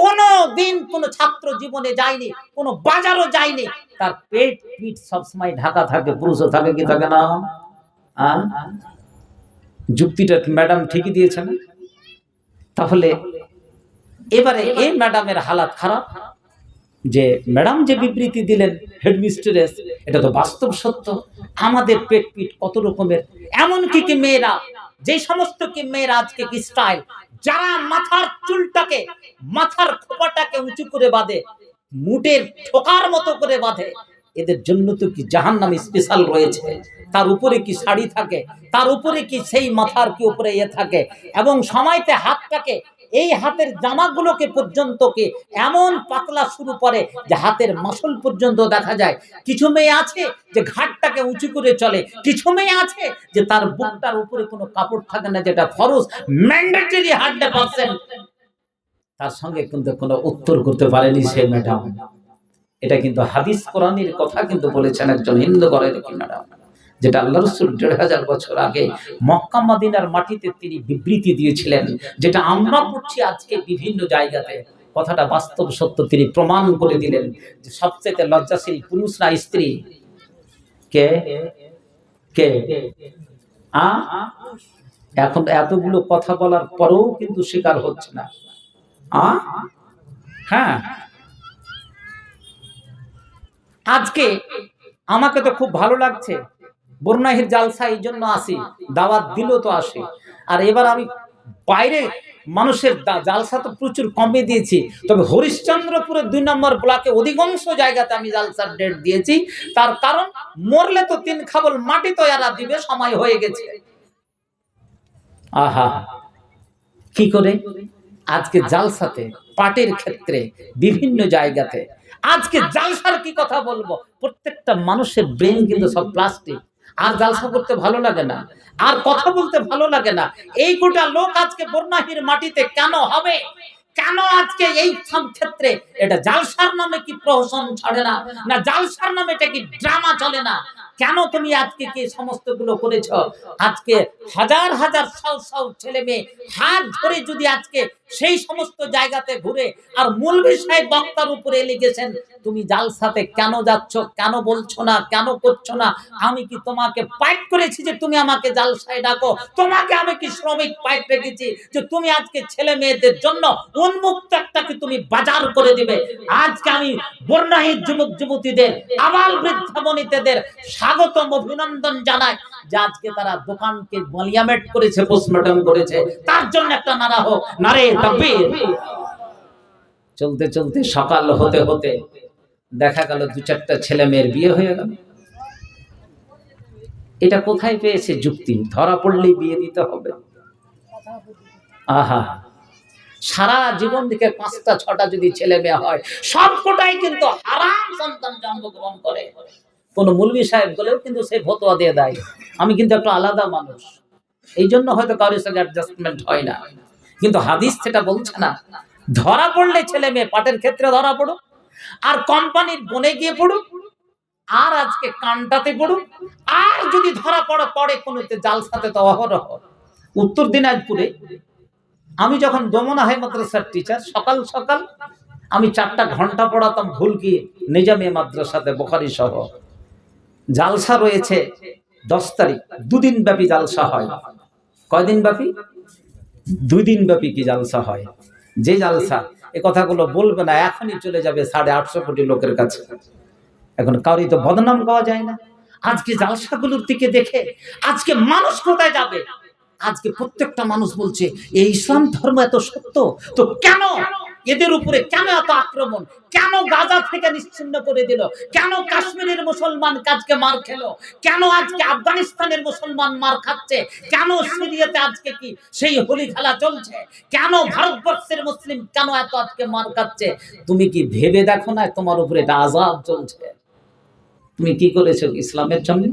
কোনোদিন কোনো ছাত্র জীবনে যায়নি, কোনো বাজারও যায়নি, তার পেট পিঠ সবসময় ঢাকা থাকে। পুরুষও থাকে কি থাকে না? যুক্তিটা ম্যাডাম ঠিকই দিয়েছেন। তাহলে এবারে এই ম্যাডামের হালাত খারাপ, যে ম্যাডাম যে বিবৃতি দিলেন হেডমিস্ট্রেস, এটা তো বাস্তব সত্য। আমাদের পেট পিট কত রকমের, এমনকি কি মেয়েরা, যে সমস্ত কি মেয়েরা আজকে কি স্টাইল, যারা মাথার চুলটাকে, মাথার খোপাটাকে উঁচু করে বাঁধে, মুটের ঠোকার মতো করে বাঁধে, এদের জন্য তো কি জাহান্নাম স্পেশাল রয়েছে। তার উপরে কি শাড়ি থাকে, তার উপরে কি সেই মাথার কি উপরে থাকে, এবং সময়তে হাতটাকে, এই হাতের জামাগুলোকে পর্যন্ত কি এমন পাতলা শুরু করে যে হাতের মাসল পর্যন্ত দেখা যায়। কিছু মেয়ে আছে যে ঘাটটাকে উঁচু করে চলে, কিছু মেয়ে আছে যে তার বুকটার উপরে কোনো কাপড় থাকে না, যেটা ফরজ ম্যান্ডেটরি 100%। তার সঙ্গে কিন্তু কোনো উত্তর করতে পারেনি সে ম্যাডাম। এটা কিন্তু হাদিস কোরআনের কথা কিন্তু বলেছেন একজন হিন্দু ঘরের কি ম্যাডাম, যেটা আল্লাহ রাসূল 1500 বছর আগে মক্কা মদিনার মাটিতে তিনি বিবৃতি দিয়েছিলেন, যেটা আমরা পড়ছি আজকে বিভিন্ন জায়গাতে। কথাটা বাস্তব সত্য, তিনি প্রমাণ করে দিলেন যে সবচেয়ে লজ্জাশীল পুরুষ না স্ত্রী? কে কে? এখন এতগুলো কথা বলার পরেও কিন্তু স্বীকার হচ্ছে না। হ্যাঁ, আজকে আমাকে তো খুব ভালো লাগছে, বর্ণাহির জালসা এই জন্য আসি, দাওয়াত দিল তো আসি। আর এবার আমি বাইরে মানুষের জালসা তো প্রচুর কমে দিয়েছি, তবে হরিশ্চন্দ্রপুরের 2 নম্বর ব্লকে অধিকাংশ জায়গাতে আমি জালসার ডেট দিয়েছি। তার কারণ, মরলে তো 3 খাবল মাটি তো এরা দিবে, সময় হয়ে গেছে। আহা, কি করে আজকে জালসাতে, পাটের ক্ষেত্রে, বিভিন্ন জায়গাতে আজকে জালসার কি কথা বলবো। প্রত্যেকটা মানুষের ব্রেন কিন্তু সব প্লাস্টিক। আর জালসা করতে ভালো লাগে না, আর কথা বলতে ভালো লাগে না। এই গোটা লোক আজকে বর্ণাহির মাটিতে কেন হবে? কেন আজকে এই সব ক্ষেত্রে এটা জালসার নামে কি প্রহসন ছাড়ে না? না জালসার নামে এটা কি ড্রামা চলে না? কেন তুমি আজকে কি সমস্ত গুলো করেছ? আজকে হাজার হাজার সাল সাল ছেলে মেয়ে হাত ধরে যদি আজকে সেই সমস্ত জায়গাতে ঘুরে, আর মৌলভী সাহেব বক্তার উপরে লিখেছেন তুমি জালসাতে কেন যাচ্ছ, কেন বলছো না, কেন করছো না? আমি কি তোমাকে পাইট করেছি যে তুমি আমাকে জালসায় ডাকো? তোমাকে আমি কি শ্রমিক পাইট রেখেছি যে তুমি আজকে ছেলে মেয়েদের জন্য উন্মুক্ত একটাকে তুমি বাজার করে দিবে? আজকে আমি বর্ণাহীন যুবক যুবতীদের, আবাল বৃদ্ধা বনিতাদের স্বাগতম অভিনন্দন জানাই যে আজকে তারা দোকানকে বলিয়ামেট করেছে, পোস্টমর্টম করেছে, তার জন্য একটা নারা হোক, নারে তাকবীর। চলতে চলতে সকাল হতে হতে দেখা গেল 2-4টা ছেলে মেয়ের বিয়ে হয়ে গেল। এটা কোথায় পেয়েছে যুক্তি? ধরা পড়লেই বিয়ে দিতে হবে? আহা, সারা জীবন থেকে 5টা 6টা যদি ছেলে মেয়ে হয়, সবকটাই কিন্তু হারাম সন্তান জন্মগ্রহণ করে। কোন মৌলভী সাহেব বলেও কিন্তু সে ফতোয়া দিয়ে দেয়। আমি কিন্তু একটা আলাদা মানুষ, এই জন্য হয়তো কারোর সঙ্গে অ্যাডজাস্টমেন্ট হয় না, কিন্তু হাদিস সেটা বলছে না। ধরা পড়লে ছেলে মেয়ে পাটের ক্ষেত্রে ধরা পড়ুক, আর কোম্পানির বনে গিয়ে পড়ুক, আর আজকে কানটাতে পড়ুক, আর যদি ধরা পড়ে কোনোতে জালসাতে তো অহরহ। উত্তর দিনাজপুরে আমি যখন দমনা হাই মাদ্রাসার টিচার, সকাল সকাল আমি 4টা ঘন্টা পড়াতাম ভুলকি নিজামে মাদ্রাসাতে, বুখারী সহ। জালসা রয়েছে 10 তারিখ, 2 দিন ব্যাপী জালসা হয়। কয়দিন ব্যাপী? 2 দিন ব্যাপী কি জালসা হয়? যে জালসা, এ কথাগুলো বলবে না, এখনই চলে যাবে 850 কোটি লোকের কাছে। এখন কাউরি তো বদনাম পাওয়া যায় না। আজকে জালসাগুলোর দিকে দেখে আজকে মানুষ কোথায় যাবে? আজকে প্রত্যেকটা মানুষ বলছে এই ইসলাম ধর্ম এত সত্য, তো কেন এদের উপরে কেন এত আক্রমণ? কেন গাজা থেকে নিশ্চিহ্ন করে দিল? কেন কাশ্মীরের মুসলমান আজকে মার খেলো? কেন আজকে আফগানিস্তানের মুসলমান মার খাচ্ছে? কেন সিরিয়াতে আজকে কি সেই হোলি খেলা চলছে? কেন ভারতবর্ষের মুসলিম কেন এত আজকে মার খাচ্ছে? তুমি কি ভেবে দেখো না তোমার উপরে এটা আযাব চলছে? তুমি কি করেছো ইসলামের জন্য?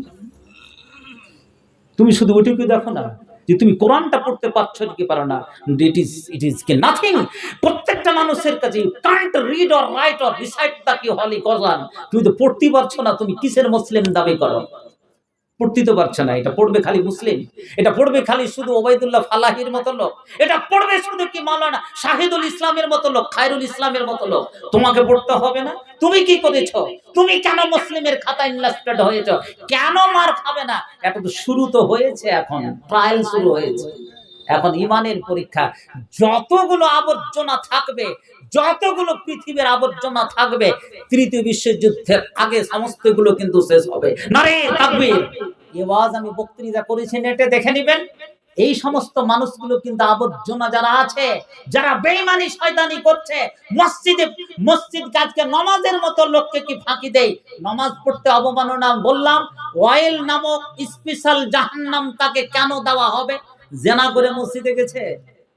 তুমি শুধু ওইটুকু দেখো না যে তুমি কোরআনটা পড়তে পারছো কি পারো না। ইট ইজ কি নাথিং। প্রত্যেকটা মানুষের কাছে you can't read or write or recite the holy Quran. তুমি তো পড়তে পারছো না, তুমি কিসের মুসলিম দাবি করো? পড়তে তো পারছে না। এটা পড়বে খালি মুসলিম, এটা পড়বে খালি শুধু ওবাইদুল্লাহ ফালাহির মতো লোক, এটা পড়বে শুধু কি মাওলানা শাহিদুল ইসলামের মতো লোক, খায়রুল ইসলামের মতো লোক। তোমাকে পড়তে হবে না? তুমি কি করেছো? তুমি কেন মুসলিমের খাতা ইনলাস্টেড হয়েছো? কেন মার খাবে না? এটা তো শুরু তো হয়েছে, এখন ট্রায়াল শুরু হয়েছে, এখন ইমানের পরীক্ষা। যতগুলো আবর্জনা থাকবে, যতগুলো পৃথিবীর আবর্জনা থাকবে, 3য় বিশ্বযুদ্ধের আগে সমস্তগুলো কিন্তু শেষ হবে। নারে তাকবীর। এই ওয়াজ আমি বক্তৃতা করেছি, নেটে দেখে নেবেন। এই সমস্ত মানুষগুলো কিন্তু আবর্জনা যারা আছে, যারা বেঈমানি শয়তানি করছে, মসজিদ কাজকে নামাজের মতো লোককে কি ফাঁকি দেয়, নামাজ পড়তে অবমাননা। বললাম ওয়াইল নামক স্পেশাল জাহান্নাম তাকে কেন দেওয়া হবে? জেনা করে মসজিদে গেছে,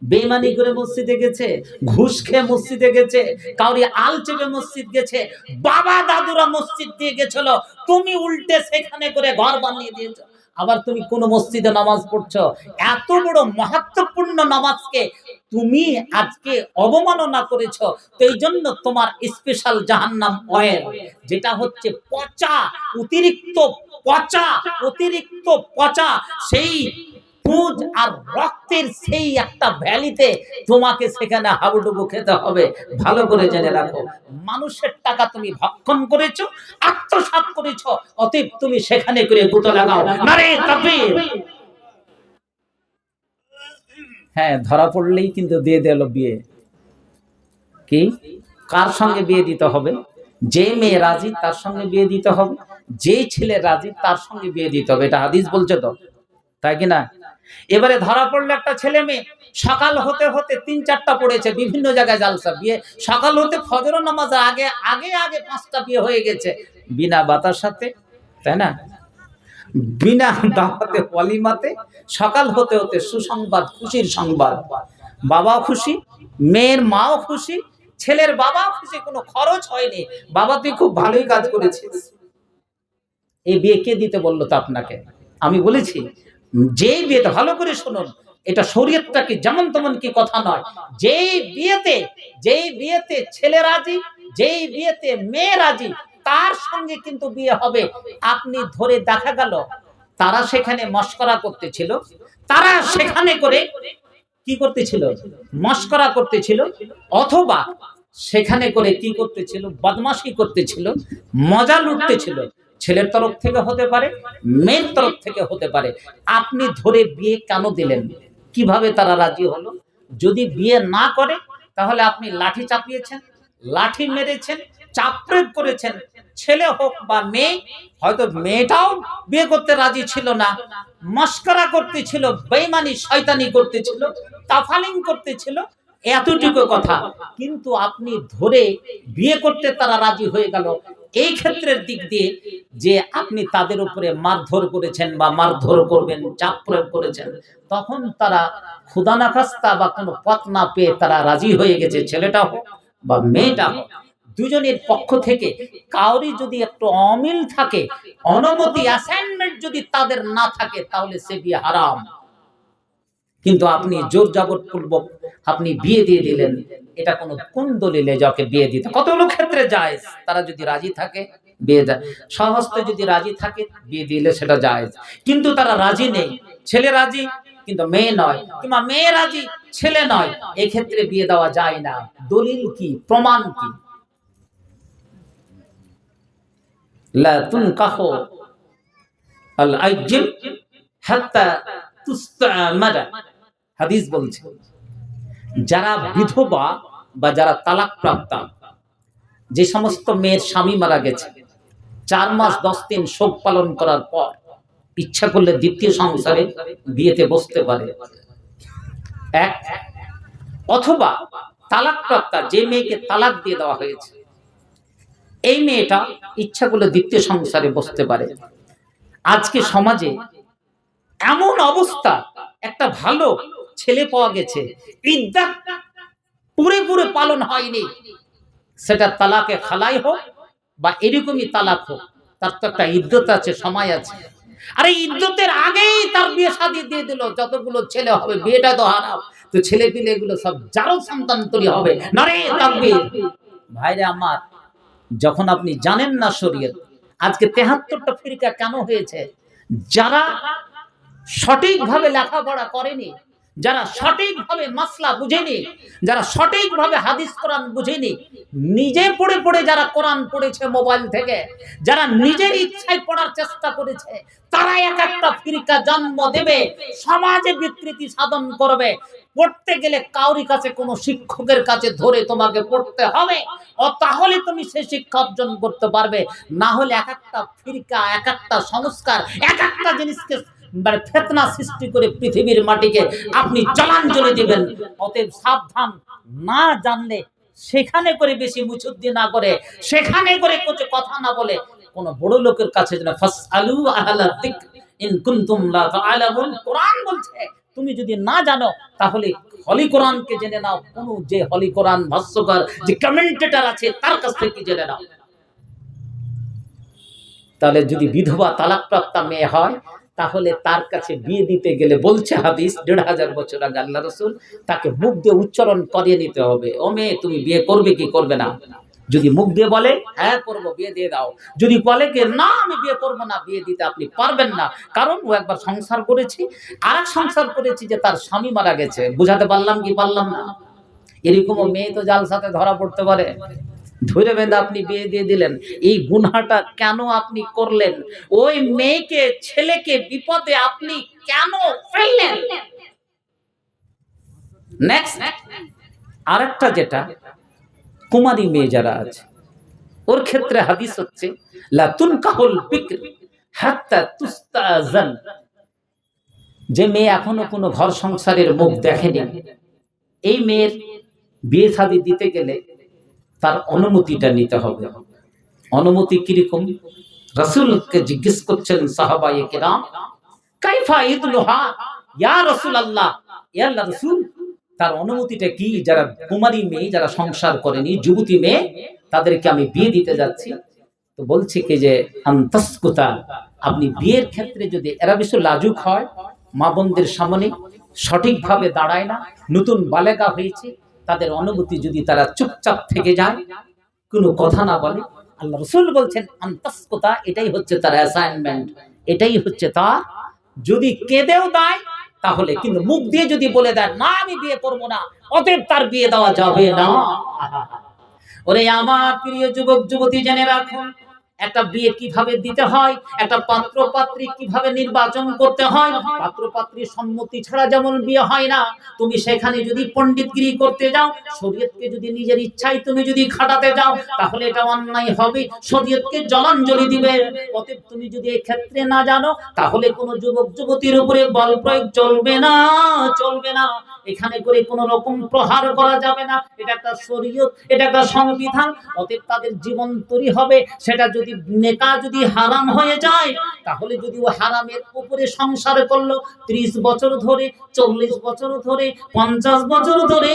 বেঈমানি করে মসজিদে গেছে, ঘুষ খেয়ে মসজিদে গেছে, কাউরি আল চেপে মসজিদ গেছে, বাবা দাদুরা মসজিদ দিয়ে গেছিল, তুমি উল্টে সেখানে করে ঘর বানিয়ে দিয়েছো। আবার তুমি কোন মসজিদে নামাজ পড়ছো? এত বড় মহত্বপূর্ণ নামাজকে তুমি আজকে অবমাননা করেছো। তো এই জন্য তোমার স্পেশাল জাহান্নাম অয়েল, যেটা হচ্ছে পচা, অতিরিক্ত পচা সেই পুঁজ আর রক্তের সেই একটা ভ্যালিতে তোমাকে সেখানে হাবুডুবু খেতে হবে। ভালো করে জেনে রাখো, মানুষের টাকা তুমি ভক্ষণ করেছো, আত্মসাৎ করেছো, অতএব তুমি সেখানে করে গুঁতো লাগাও। নারে তাকবীর। হ্যাঁ, ধরা পড়লেই কিন্তু দিয়ে দিল বিয়ে। কি কার সঙ্গে বিয়ে দিতে হবে? যে মেয়ে রাজি তার সঙ্গে বিয়ে দিতে হবে, যে ছেলে রাজি তার সঙ্গে বিয়ে দিতে হবে। এটা হাদিস বলছে তো, তাই কি না? এবারে ধরা পড়লো একটা ছেলে মেয়ে, সকাল হতে হতে 3-4টা পড়েছে, বিভিন্ন জায়গায় জালসা, বিয়ে সকাল হতে ফজর নামাজ আগে 5টা বিয়ে হয়ে গেছে, বিনা বাতার সাথে, তাই না? বিনা দাওয়াতে ওয়ালিমাতে সকাল হতে হতে সুসংবাদ, খুশির সংবাদ। বাবাও খুশি, মেয়ের মাও খুশি, ছেলের বাবাও খুশি, কোনো খরচ হয়নি। বাবা তুই খুব ভালোই কাজ করেছিস। এই বিয়ে কে দিতে বললো তো আপনাকে? আমি বলেছি যেই বিয়েতে, ভালো করে শুনুন, এটা শরীয়তটা কি যেমন তেমন কি কথা নয়। যেই বিয়েতে ছেলে রাজি, যেই বিয়েতে মেয়ে রাজি, তার সঙ্গে কিন্তু বিয়ে হবে। আপনি ধরে দেখা গেল তারা সেখানে মশকরা করতেছিল, তারা সেখানে করে কি করতেছিল, মশকরা করতেছিল, অথবা সেখানে করে কি করতেছিল, বদমাশি করতেছিল, মজা লুটতেছিল। ছেলের তরফ থেকে হতে পারে, মেয়ের তরফ থেকে হতে পারে। আপনি ধরে বিয়ে কেন দিলেন? কিভাবে তারা রাজি হলো? যদি বিয়ে না করে তাহলে আপনি লাঠি চাপিয়েছেন, লাঠি মেরেছেন, চাপ প্রয়োগ করেছেন। ছেলে হোক বা মেয়ে, হয়তো মেয়েটাও বিয়ে করতে রাজি ছিল না, মস্করা করতেছিল, বেঈমানি শয়তানি করতেছিল, তাফালিং করতেছিল, এতটুকু কথা। কিন্তু আপনি ধরে বিয়ে করতে তারা রাজি হয়ে গেল। এই ক্ষেত্রের দিক দিয়ে যে আপনি তাদের উপরে মারধর করেছেন বা মারধর করবেন, চাপ প্রয়োগ করেছেন, তখন তারা খুদা না খাস্তা বা কোনো পথ না পেয়ে তারা রাজি হয়ে গেছে। ছেলেটা হোক বা মেয়েটা হোক, দুজনের পক্ষ থেকে কাউরি যদি একটু অমিল থাকে, অনুমতি অ্যাসাইনমেন্ট যদি তাদের না থাকে, তাহলে সে বিয়ে হারাম। কিন্তু আপনি জোর জবরপূর্বক আপনি বিয়ে দিয়ে দিলেন, এটা কোন দলিলে যাকে বিয়ে দিতে? কতগুলো ক্ষেত্রে জায়েজ, তারা যদি রাজি থাকে বিয়ে যায়, সহস্তে যদি রাজি থাকে বিয়ে দিলে সেটা জায়েজ। কিন্তু তারা রাজি নেই, ছেলে রাজি কিন্তু মেয়ে নয়, কিংবা মেয়ে রাজি ছেলে নয়, এই ক্ষেত্রে বিয়ে দেওয়া যায় না। দলিল কি, প্রমাণ কি? লা তুনকাহু আল আইজিম হাত্তা তুস্তামারা, হাদিস বলছে যারা বিধবা বা যারা তালাক প্রাপ্তা, যে সমস্ত মেয়ের স্বামী মারা গেছে, 4 মাস 10 দিন শোক পালন করার পর ইচ্ছা করলে দ্বিতীয় সংসারে বিয়েতে বসতে পারে। এক, অথবা তালাক প্রাপ্তা, যে মেয়েকে তালাক দিয়ে দেওয়া হয়েছে, এই মেয়েটা ইচ্ছা করলে দ্বিতীয় সংসারে বসতে পারে। আজকে সমাজে এমন অবস্থা, একটা ভালো ছেলে পাওয়া গেছে, ইদ্দাত পুরোপুরি পালন হয়নি, সেটা তালাকে খালাই হোক বা এরকমই তালাক হোক, তার তো একটা ইদ্যত আছে, সময় আছে। আর এই ইদ্যতের আগেই তার বিয়ে শাদী দিয়ে দিল, যতগুলো ছেলে হবে, বিয়েটা তো হারাম, তো ছেলে পিলে এগুলো সব যারও সন্তান তৈরি হবে। নারে তাকবীর! ভাইরে আমার, যখন আপনি জানেন না শরীয়ত, আজকে 73টা ফিরকা কেন হয়েছে? যারা সঠিকভাবে লেখাপড়া করেনি, যারা সঠিকভাবে মাসলা বুঝেনি, যারা সঠিকভাবে হাদিস কোরআন বুঝেনি, নিজে পড়ে পড়ে যারা কোরআন পড়েছে মোবাইল থেকে, যারা নিজের ইচ্ছায় পড়ার চেষ্টা করেছে, তারা এক একটা ফিরকা জন্ম দেবে, সমাজে বিকৃতি সাধন করবে। পড়তে গেলে কাউরি কাছে, কোনো শিক্ষকের কাছে ধরে তোমাকে পড়তে হবে, ও তাহলে তুমি সেই শিক্ষা অর্জন করতে পারবে। না হলে এক একটা ফিরকা, এক একটা সংস্কার, এক একটা জিনিসকে ফিতনা সৃষ্টি করে পৃথিবীর মাটিকে আপনি জলাঞ্জলি দিবেন। অতএব সাবধান, না জানলে সেখানে করে বেশি মুচুদ্দি না করে, সেখানে করে কিছু কথা না বলে, কোন বড় লোকের কাছে যেন ফাসআলু আহলা যিকর ইন কুনতুম লা তাআলামুন। কোরআন বলছে তুমি যদি না জানো তাহলে হলি কোরআনকে জেনে নাও, কোন যে হলি কোরআন ভাষ্যকার, যে কমেন্টেটর আছে, তার কাছ থেকে জেনে নাও। তাহলে যদি বিধবা তালাকপ্রাপ্তা মেয়ে হয়, তাহলে তার কাছে বিয়ে দিতে গেলে বলছে হাদিস, 1500 বছর আগে আল্লাহ রাসূল, তাকে মুখ দিয়ে উচ্চারণ করিয়ে নিতে হবে, ও মেয়ে তুমি বিয়ে করবে কি করবে না। যদি মুখ দিয়ে বলে হ্যাঁ করবো, বিয়ে দিয়ে দাও। যদি বলে যে না আমি বিয়ে করবো না, বিয়ে দিতে আপনি পারবেন না, কারণ ও একবার সংসার করেছি, আরেক সংসার করেছি যে তার স্বামী মারা গেছে। বুঝাতে পারলাম কি পারলাম না? এরকমও মেয়ে তো জালসাতে ধরা পড়তে পারে। ধরে বেঁধে আপনি বিয়ে দিয়ে দিলেন, এই গুনাহটা কেন আপনি করলেন? ওই মেয়েকে, ছেলেকে বিপদে আপনি কেন ফেললেন? নেক্সট আরেকটা, যেটা কুমারী মেয়ে যারা আছে, ওর ক্ষেত্রে হাদিস হচ্ছে লা তুনকাহুল বিকর হাত্তা তুস্তাজান। যে মেয়ে এখনো কোনো ঘর সংসারের মুখ দেখেনি, এই মেয়ের বিয়ে শাদী দিতে গেলে তার অনুমতিটা নিতে হবে। অনুমতি কিরকম? রাসূলকে জিজ্ঞেস করছেন সাহাবায়ে কেরাম, কাইফা ইদলুহা ইয়া রাসূলুল্লাহ, ইয়া আল্লাহর রাসূল, তার অনুমতিটা কি? যারা কুমারী মেয়ে, যারা সংসার করেনি, যুবতী মেয়ে, তাদেরকে আমি বিয়ে দিতে যাচ্ছি। তো বলছে কি যে আনতাসকুতা, আপনি বিয়ের ক্ষেত্রে যদি, এরা বেশি লাজুক হয়, মা বোনদের সামনে সঠিকভাবে দাঁড়ায় না, নতুন বালেগা হয়েছে, তাদের অনুমতি যদি তারা চুপচাপ থেকে যায়, কোনো কথা না বলে, আল্লাহ রাসূল বলছেন আনতাসকুতা, এটাই হচ্ছে তার অ্যাসাইনমেন্ট, এটাই হচ্ছে তার। যদি কেঁদেও দেয় তাহলে, কিন্তু মুখ দিয়ে যদি বলে দেয় না আমি বিয়ে করব না, অতএব তার বিয়ে দেওয়া যাবে না। ওরে আমার প্রিয় যুবক যুবতী, জেনে রাখুন একটা বিয়ে কিভাবে দিতে হয়, একটা পাত্র পাত্রী কিভাবে নির্বাচন করতে হয়। পাত্র পাত্রীর সম্মতি ছাড়া যেমন বিয়ে হয় না, তুমি সেখানে যদি পণ্ডিতগিরি করতে যাও, শরীয়তকে যদি নিজের ইচ্ছায় তুমি যদি খাটাতে যাও, তাহলে এটা অন্যায় হবে, শরীয়তকে জলাঞ্জলি দিবে। অতএব তুমি যদি এই ক্ষেত্রে না জানো, তাহলে কোনো যুবক যুবতীর উপরে বল প্রয়োগ চলবে না, চলবে না। এখানে করে কোন রকম প্রহার করা যাবে না, এটা একটা শরীয়ত, এটা একটা সংবিধান। অতএব তাদের জীবন তৈরি হবে। সেটা যদি নেকা যদি হারাম হয়ে যায়, তাহলে যদি ও হারামের উপরে সংসার করলো 30 বছর ধরে, 40 বছর ধরে, 50 বছর ধরে,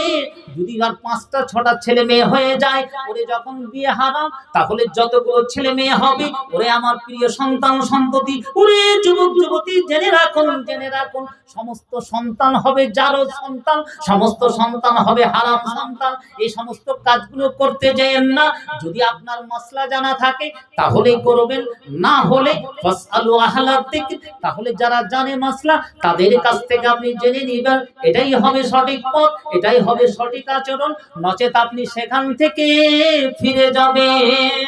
যদি আর 5টা 6টা ছেলে মেয়ে হয়ে যায়, ওরে যখন বিয়ে হারাম, তাহলে যতগুলো ছেলে মেয়ে হবে, ওরে আমার প্রিয় সন্তান সন্ততি, ওরে যুবক যুবতী, জেনে রাখুন, জেনে রাখুন, সমস্ত সন্তান হবে জারজ সন্তান, সমস্ত সন্তান হবে হারাম সন্তান। এই সমস্ত কাজগুলো করতে যাবেন না। যদি আপনার মাসলা জানা থাকে তাহলেই করবেন, না হলে ফাসআলু আহলা যিকর, তাহলে যারা জানে মাসলা তাদের কাছ থেকে আপনি জেনে নেবেন। এটাই হবে সঠিক পথ, এটাই হবে সঠিক আচরণ, নচেত আপনি সেখান থেকে ফিরে যাবেন।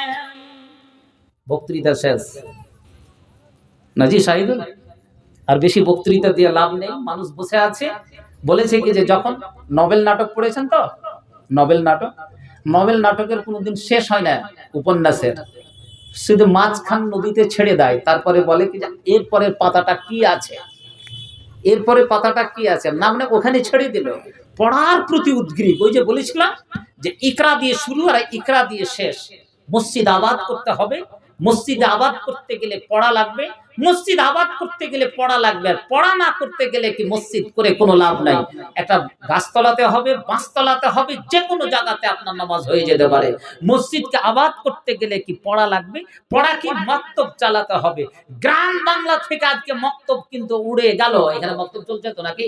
বক্তৃতা শেষ নাজি শাহিদুল, আর বেশি বক্তৃতা দিয়ে লাভ নেই। মানুষ বসে আছে, বলেছে কি যে যখন নভেল নাটক পড়েছেন তো, নভেল নাটক, নভেল নাটকের কোনোদিন শেষ হয় না উপন্যাসের, শুধু মাঝখান নদীতে ছেড়ে দেয়, তারপরে বলে কি যে এরপরের পাতাটা কি আছে, এরপরে পাতাটা কি আছে, না মানে ওখানে ছেড়ে দিল। পড়ার প্রতি উদ্গ্রীব, ওই যে বলেছিলাম যে ইকরা দিয়ে শুরু আর ইকরা দিয়ে শেষ। মসজিদ আবাদ করতে হবে, মসজিদে আবাদ করতে গেলে পড়া লাগবে, মসজিদ আবাদ করতে গেলে পড়া লাগবে, আর পড়া না করতে গেলে কি মসজিদ করে কোনো লাভ নাই। একটা গাছতলাতে হবে, বাঁশতলাতে হবে, যে কোনো জায়গাতে আপনার নামাজ হয়ে যেতে পারে। মসজিদকে আবাদ করতে গেলে কি পড়া লাগবে, পড়া কি মক্তব চালাতে হবে। গ্রাম বাংলা থেকে আজকে মক্তব কিন্তু উড়ে গেল। এখানে মক্তব চলছে তো নাকি?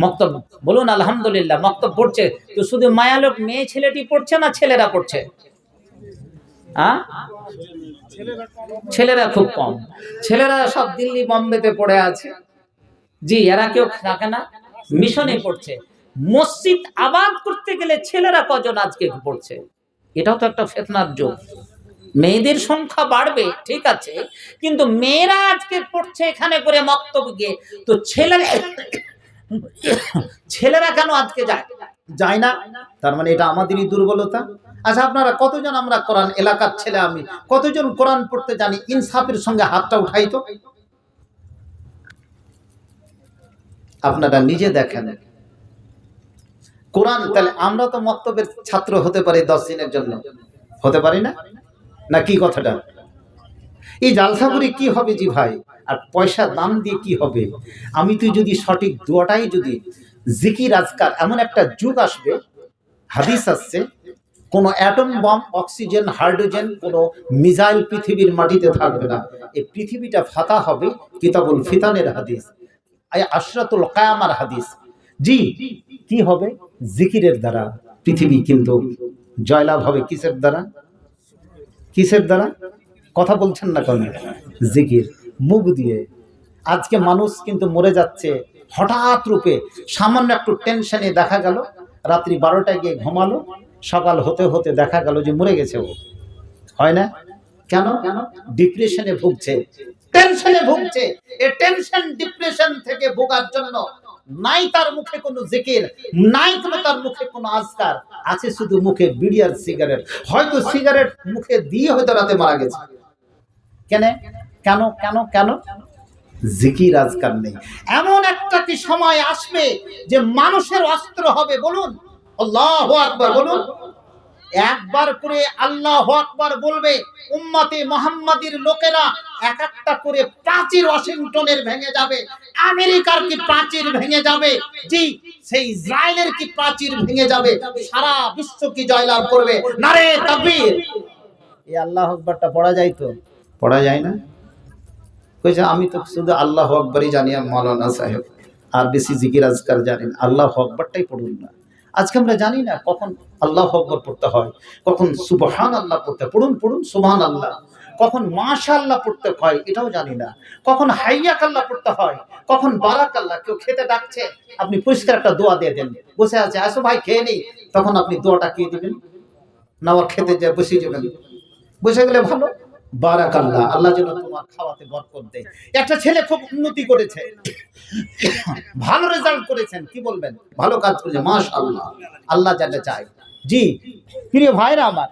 মক্তব বলুন আলহামদুলিল্লাহ, মক্তব পড়ছে তো শুধু মায়ালোক মেয়ে ছেলেটি পড়ছে না ছেলেরা পড়ছে? ছেলেরা খুব কম, ছেলেরা সব দিল্লি বোম্বেতে পড়ে আছে। জি, এরা কেউ থাকে না, মিশনে পড়ছে। মসজিদ আবাদ করতে গেলে ছেলেরা কজন আজকে পড়ছে? এটাও তো একটা ফিতনার যুগ। মেয়েদের সংখ্যা বাড়বে ঠিক আছে, কিন্তু মেয়েরা আজকে পড়ছে এখানে করে মক্তব গিয়ে, তো ছেলেরা কেন আজকে যায় না? তার মানে এটা আমাদেরই দুর্বলতা। আচ্ছা, আপনারা কতজন, আমরা কোরআন এলাকার ছেলে, আমি কতজন কোরআন পড়তে জানি? ইনসাফের সঙ্গে হাতটা উঠাই তো। আপনারা নিজে দেখেন কোরআন। তাহলে আমরা তো মক্তবের ছাত্র হতে পারি 10 দিনের জন্য, হতে পারি না? না কি কথাটা? এই জালসা করে কি হবে জি ভাই? আর পয়সা দাম দিয়ে কি হবে? আমি তুই যদি সঠিক দোয়াটাই যদি জিকির আজকার, এমন একটা যুগ আসবে, হাদিস আসছে, কোনো অ্যাটম বম, অক্সিজেন, হাইড্রোজেন, কোনো মিসাইল পৃথিবীর মাটিতে থাকবে না। এই পৃথিবীটা ফাতা হবে, কিতাবুল ফিতানের হাদিস, আশরাতুল কিয়ামার হাদিস। জি, কি হবে? জিকিরের দ্বারা পৃথিবী কিন্তু জয়লাভ হবে। কিসের দ্বারা? কিসের দ্বারা? কথা বলছেন না কেন? জিকির, মুখ দিয়ে। আজকে মানুষ কিন্তু মরে যাচ্ছে হঠাৎ রূপে, সামান্য একটু টেনশনে দেখা গেল রাত্রি 12টায় গিয়ে ঘুমালো, সকাল হতে হতে দেখা গেল যে মরে গেছে ও। হয় না? কেন? ডিপ্রেশনে ভুগছে, টেনশনে ভুগছে। এই টেনশন ডিপ্রেশন থেকে ভোগার জন্য নাই তার মুখে কোনো জিকির, নাই কোনো তার মুখে কোনো আজকার, আছে শুধু মুখে বিড়ি আর সিগারেট। হয়তো সিগারেট মুখে দিয়ে হয়তো রাতে মারা গেছে। কেন কেন কেন কেন? জিকির আজকার নেই। এমন একটা কি সময় আসবে যে মানুষের অস্ত্র হবে, বলুন আল্লাহু আকবার, বলুন একবার করে আল্লাহু আকবার বলবে, উম্মতে মুহাম্মাদির লোকেরা এক একটা করে প্রাচীর ওয়াশিংটনের ভেঙে যাবে, আমেরিকার কি প্রাচীর ভেঙে যাবে, জি সেই ইসরায়েলের কি প্রাচীর ভেঙে যাবে, সারা বিশ্ব কি জয়লাভ করবে। নারে তাকবীর! এই আল্লাহু আকবারটা পড়া যায় তো? পড়া যায় না। কইছে আমি তো শুধু আল্লাহু আকবারই জানি, মাওলানা সাহেব, আর বেশি জিকির আজকার জানেন। আল্লাহু আকবারটাই পড়ুন না। আজকে আমরা জানি না কখন আল্লাহু আকবার পড়তে হয়, কখন সুবহানাল্লাহ পড়তে হয়। পড়ুন পড়ুন সুবহানাল্লাহ। কখন মাশাআল্লাহ পড়তে হয় এটাও জানি না। কখন হাইয়াকাল্লাহ পড়তে হয়, কখন বারাকাল্লাহ। কেউ খেতে ডাকছে, আপনি পরিষ্কার একটা দোয়া দিয়ে দেন। বসে আছে, আসো ভাই খেয়ে নেই, তখন আপনি দোয়াটা কে দিবেন? না ওর খেতে যায় বসে যাবেন। বসে গেলে ভালো, বারাকাল্লাহ, আল্লাহ যেন তোমার খাওয়াতে বরকত দেয়। একটা ছেলে খুব উন্নতি করেছে, ভালো রেজাল্ট করেছেন, কি বলবেন? ভালো কাজ করেছে, মাশাআল্লাহ, আল্লাহ যাতে চায়। জি প্রিয় ভাইরা আমার,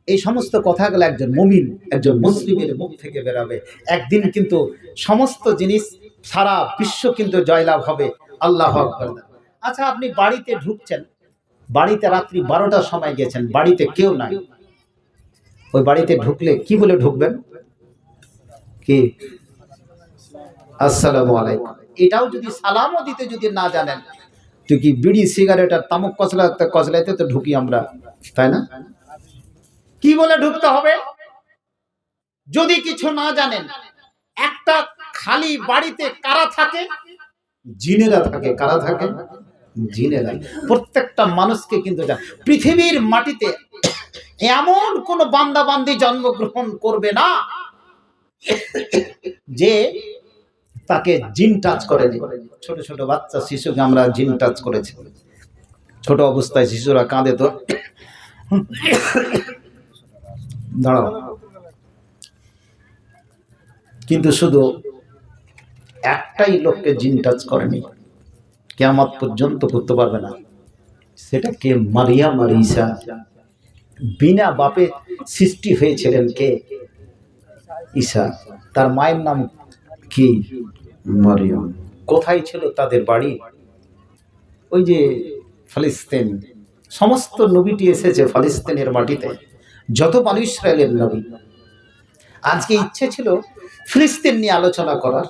এই সমস্ত কথাগুলো একজন মুমিন, একজন মুসলিমের মুখ থেকে বেরাবে। একদিন কিন্তু সমস্ত জিনিস, সারা বিশ্ব কিন্তু জয়লাভ হবে। আল্লাহু আকবার। আচ্ছা, আপনি বাড়িতে ঢুকছেন, বাড়িতে রাত্রি 12টার সময় গেছেন, বাড়িতে কেউ নাই, ওই বাড়িতে ঢুকলে কি বলে ঢুকবেন? কি আসসালামু আলাইকুম। এটাও যদি সালামও দিতে যদি না জানেন, তো কি বিড়ি সিগারেট আর তামাক কচলাইতে তো ঢুকি আমরা, তাই না? কি বলে ঢুকতে হবে? যদি কিছু না জানেন, একটা খালি বাড়িতে কারা থাকে? জিনেরা থাকে। কারা থাকে? জিনেরা। প্রত্যেকটা মানুষকে কিন্তু পৃথিবীর মাটিতে এমন কোন বান্দা বান্দি জন্মগ্রহণ করবে না যে তাকে জিন টাচ করেনি। ছোট ছোট বাচ্চা শিশুকে আমরা জিন টাচ করেছি। ছোট অবস্থায় শিশুরা কাঁদে তো, দাঁড়াও, কিন্তু শুধু একটাই লোককে জিন টাচ করেনি, কিয়ামত পর্যন্ত করতে পারবে না। সেটা কে? মারিয়াম আর ঈসা। বিনা বাপে সৃষ্টি হয়েছিলেন কে? ঈসা। তার মায়ের নাম কি? মারিয়াম। কোথায় ছিল তাদের বাড়ি? ওই যে ফিলিস্তিন। সমস্ত নবীটি এসেছে ফিলিস্তিনের মাটিতে, যত বানু ইসরায়েলের নবী। আজকে ইচ্ছে ছিল ফিলিস্তিন নিয়ে আলোচনা করার,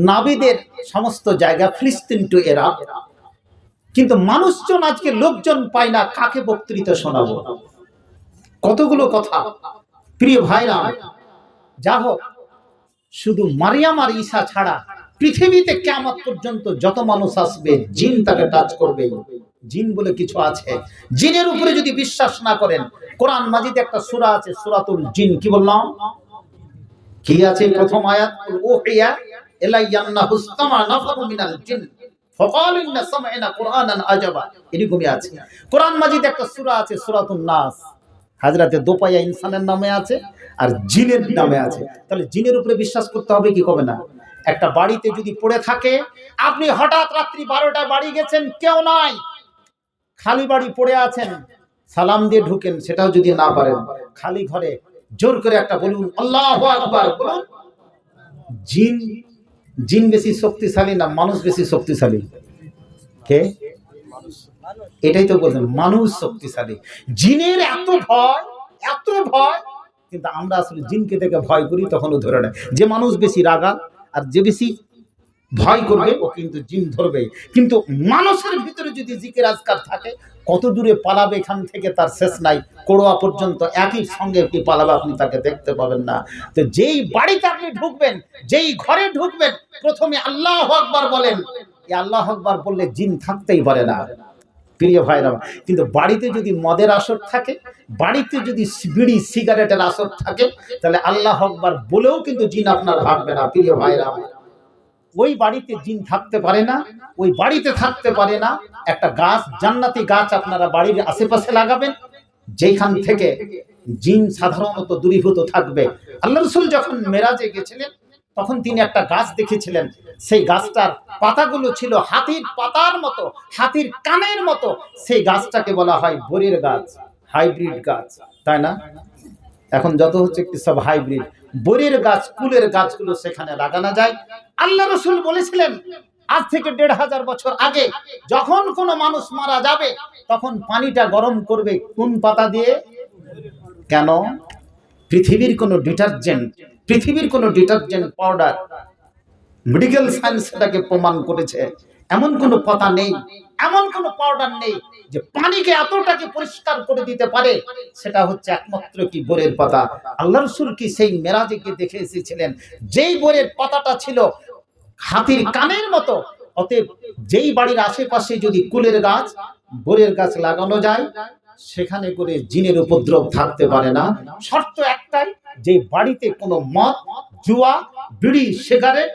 নবীদের সমস্ত জায়গা ফিলিস্তিন টু ইরাক, কিন্তু মানুষজন আজকে লোকজন পায় না, কাকে বক্তৃতা শোনাবো? কতগুলো কথা। প্রিয় ভাইরা, যা হোক, শুধু মারিয়াম আর ঈসা ছাড়া পৃথিবীতে কিয়ামত পর্যন্ত যত মানুষ আসবে, জিন তাকে টাচ করবে। জিন বলে কিছু আছে। জিনের উপরে যদি বিশ্বাস না করেন, কোরআন মাজিদে একটা সূরা আছে, সূরাতুল জিন। কি বললাম? কি আছে প্রথম আয়াত? ওহিয়া ইলাইয়া আন্নাহু ইসতামা নাফারু মিনাল জিন ফাকালু ইন্না সাম'না কুরআনান আজাবা। এরকমই আছে। কোরআন মাজিদে একটা সূরা আছে, সূরাতুন নাস। হাজরাতে দোপাইয়া ইনসানের নামে আছে আর জিনের নামে আছে। তাহলে জিনের উপরে বিশ্বাস করতে হবে কি হবে না? একটা বাড়িতে যদি পড়ে থাকে, আপনি হঠাৎ রাত্রি 12টায় বাড়ি গেছেন, কেউ নাই, খালি বাড়ি পড়ে আছেন, সালাম দিয়ে ঢুকেন, সেটাও যদি না পারেন, খালি ঘরে জোর করে একটা বলুন আল্লাহু আকবার বলুন। জিন, জিন বেশি শক্তিশালী না মানুষ বেশি শক্তিশালী? কে? এটাই তো বলছেন, মানুষ শক্তিশালী। জিনের এত ভয়, এত ভয়, কিন্তু আমরা আসলে জিনকে দেখে ভয় করি, তখনও ধরে নেয়। যে মানুষ বেশি রাগা আর যে বেশি ভয় করবে, ও কিন্তু জিন ধরবে। কিন্তু মানুষের ভিতরে যদি জিকির আজকার থাকে, কত দূরে পালাবে এখান থেকে তার শেষ নাই। কোড়োয়া পর্যন্ত একই সঙ্গে কি পালাবে, আপনি তাকে দেখতে পাবেন না। তো যেই বাড়িতে আপনি ঢুকবেন, যেই ঘরে ঢুকবেন, প্রথমে আল্লাহু আকবার বলেন। এই আল্লাহু আকবার বললে জিন থাকতেই পারে না। প্রিয় ভাইরা, কিন্তু বাড়িতে যদি মদের আসর থাকে, বাড়িতে যদি বিড়ি সিগারেটের আসর থাকে, তাহলে আল্লাহু আকবার বলেও কিন্তু জিন আপনার ভাববে না। প্রিয় ভাইরা, ওই বাড়িতে জিন থাকতে পারে না, ওই বাড়িতে থাকতে পারে না। একটা গাছ, জান্নাতি গাছ আপনারা বাড়ির আশেপাশে লাগাবেন, যেখান থেকে জিন সাধারণত দূরীভূত থাকবে। আল্লাহ রাসূল যখন মেরাজে গেছিলেন, তখন তিনি একটা গাছ দেখেছিলেন। সেই গাছটার পাতাগুলো ছিল হাতির পাতার মতো, হাতির কানের মতো। সেই গাছটাকে বলা হয় বরের গাছ, হাইব্রিড গাছ, তাই না? এখন যত হচ্ছে কি সব হাইব্রিড। বরের গাছ, কুলের গাছগুলো সেখানে লাগানো যায়। আল্লাহ রাসূল বলেছিলেন, আজ থেকে ১৫০০ বছর আগে যখন কোনো মানুষ মারা যাবে, তখন পানিটা গরম করবে কোন পাতা দিয়ে? কেন? পৃথিবীর কোনো ডিটারজেন্ট, পৃথিবীর কোনো ডিটারজেন্ট পাউডার, মেডিকেল সায়েন্স সেটাকে প্রমাণ করেছে, এমন কোনো পাতা নেই, এমন কোনো পাউডার নেই যে পানিকে এতটাকে পরিষ্কার করে দিতে পারে। সেটা হচ্ছে একমাত্র কি বরের পাতা। আল্লাহ রাসূল কি সেই মেরাজে গিয়ে দেখে এসেছিলেন, যেই বরের পাতাটা ছিল হাতির কানের মতো। অতএব যেই বাড়ির আশেপাশে যদি কুলের গাছ বরের গাছ লাগানো যায়, সেখানে করে জিনের উপদ্রব থাকতে পারে না। শর্ত একটাই, যে বাড়িতে কোনো মদ, জুয়া, বিড়ি, সিগারেট,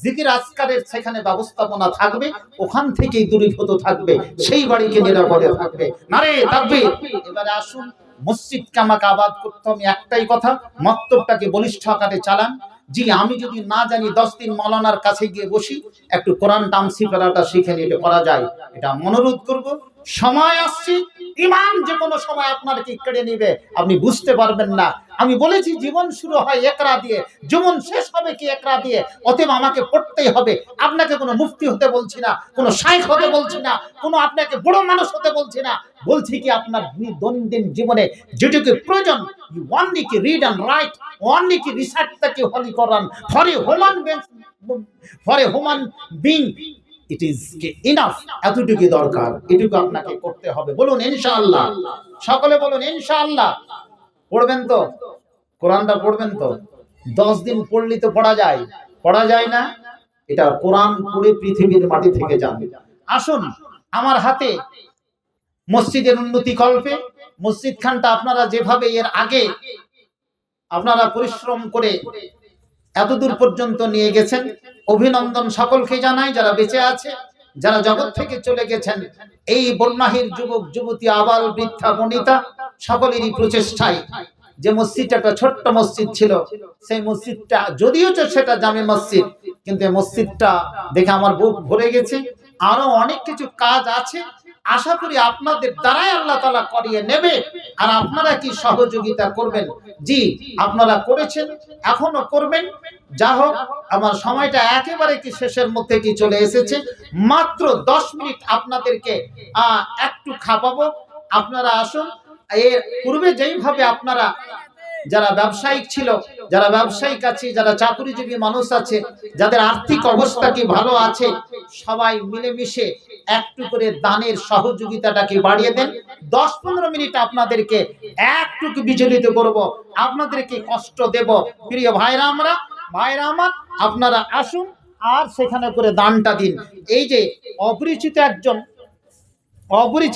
জিকির আজকারের সেখানে ব্যবস্থাপনা থাকবে, ওখান থেকেই দূরীভূত থাকবে, সেই বাড়িকে নিরাপদে থাকবে। নারে তাকবীর। এবারে আসুন, মসজিদকে আমাকে আবাদ করতে হবে, একটাই কথা, মক্তবটাকে বলিষ্ঠ আকারে চালান। জি, আমি যদি না জানি 10 দিন মাওলানার কাছে গিয়ে বসি, একটু কোরআন টামসি পড়াটা শিখে নিয়ে এটা করা যায়, এটা অনুরোধ করব। সময় আসছে, ইমান যে কোনো সময় আপনাকে কেড়ে নেবে, আপনি বুঝতে পারবেন না। আমি বলেছি জীবন শুরু হয় একরা দিয়ে, জীবন শেষ হবে কি একরা দিয়ে। অতএব আমাকে পড়তেই হবে। আপনাকে কোনো মুফতি হতে বলছি না, কোনো শাইখ হতে বলছি না, কোনো আপনাকে বড় মানুষ হতে বলছি না। বলছি কি আপনার দৈনন্দিন জীবনে যেটুকু প্রয়োজন, you only কি read and write, only কি recite the Holy Quran for a human being, it is enough। এতটুকু দরকার, এটুকু আপনাকে করতে হবে। বলুন ইনশাআল্লাহ, সকলে বলুন ইনশাআল্লাহ। পড়বেন তো, কোরআনটা পড়বেন তো? 10 দিন পড়লি তো পড়া যায়, পড়া যায় না? এটা কোরআন পড়ে পৃথিবীর মাটি থেকে যাবে। আসুন, আমার হাতে মসজিদের উন্নতি কল্পে মসজিদ খানটা আপনারা যেভাবে এর আগে আপনারা পরিশ্রম করে এতদূর পর্যন্ত নিয়ে গেছেন, অভিনন্দন সকলকে জানাই, যারা বেঁচে আছে, যারা জগৎ থেকে চলে গেছেন। এই বন্যাহীর যুবক যুবতী, আবাল বৃদ্ধা বনিতা, সকলেরই প্রচেষ্টায় যে মসজিদটা একটা ছোট্ট মসজিদ ছিল, সেই মসজিদটা যদিও সেটা জামে মসজিদ, কিন্তু এই মসজিদটা দেখে আমার বুক ভরে গেছে। আরো অনেক কিছু কাজ আছে, আশা করি আপনাদের দ্বারাই আল্লাহ তাআলা করিয়ে নেবে। আর আপনারা কি সহযোগিতা করবেন? জি, আপনারা করেছেন, এখনো করবেন। যা হোক, আমার সময়টা একেবারে কি শেষের মধ্যে কি চলে এসেছে। মাত্র 10 মিনিট আপনাদেরকে একটু খাপাবো। আপনারা আসুন। এর পূর্বে যেইভাবে আপনারা যারা ব্যবসায়িক ছিল, যারা ব্যবসায়িক আছে, যারা চাকরিজীবী মানুষ আছে, যাদের আর্থিক অবস্থা কি ভালো আছে, সবাই মিলেমিশে একটু করে দানের সহযোগিতাটাকে বাড়িয়ে দেন। 10-15 মিনিট আপনাদেরকে একটু বিচলিত করব, আপনাদেরকে কষ্ট দেব। প্রিয় ভাইরা আমার, আপনারা আসুন আর সেখানে করে দানটা দিন। এই যে অপরিচিত একজন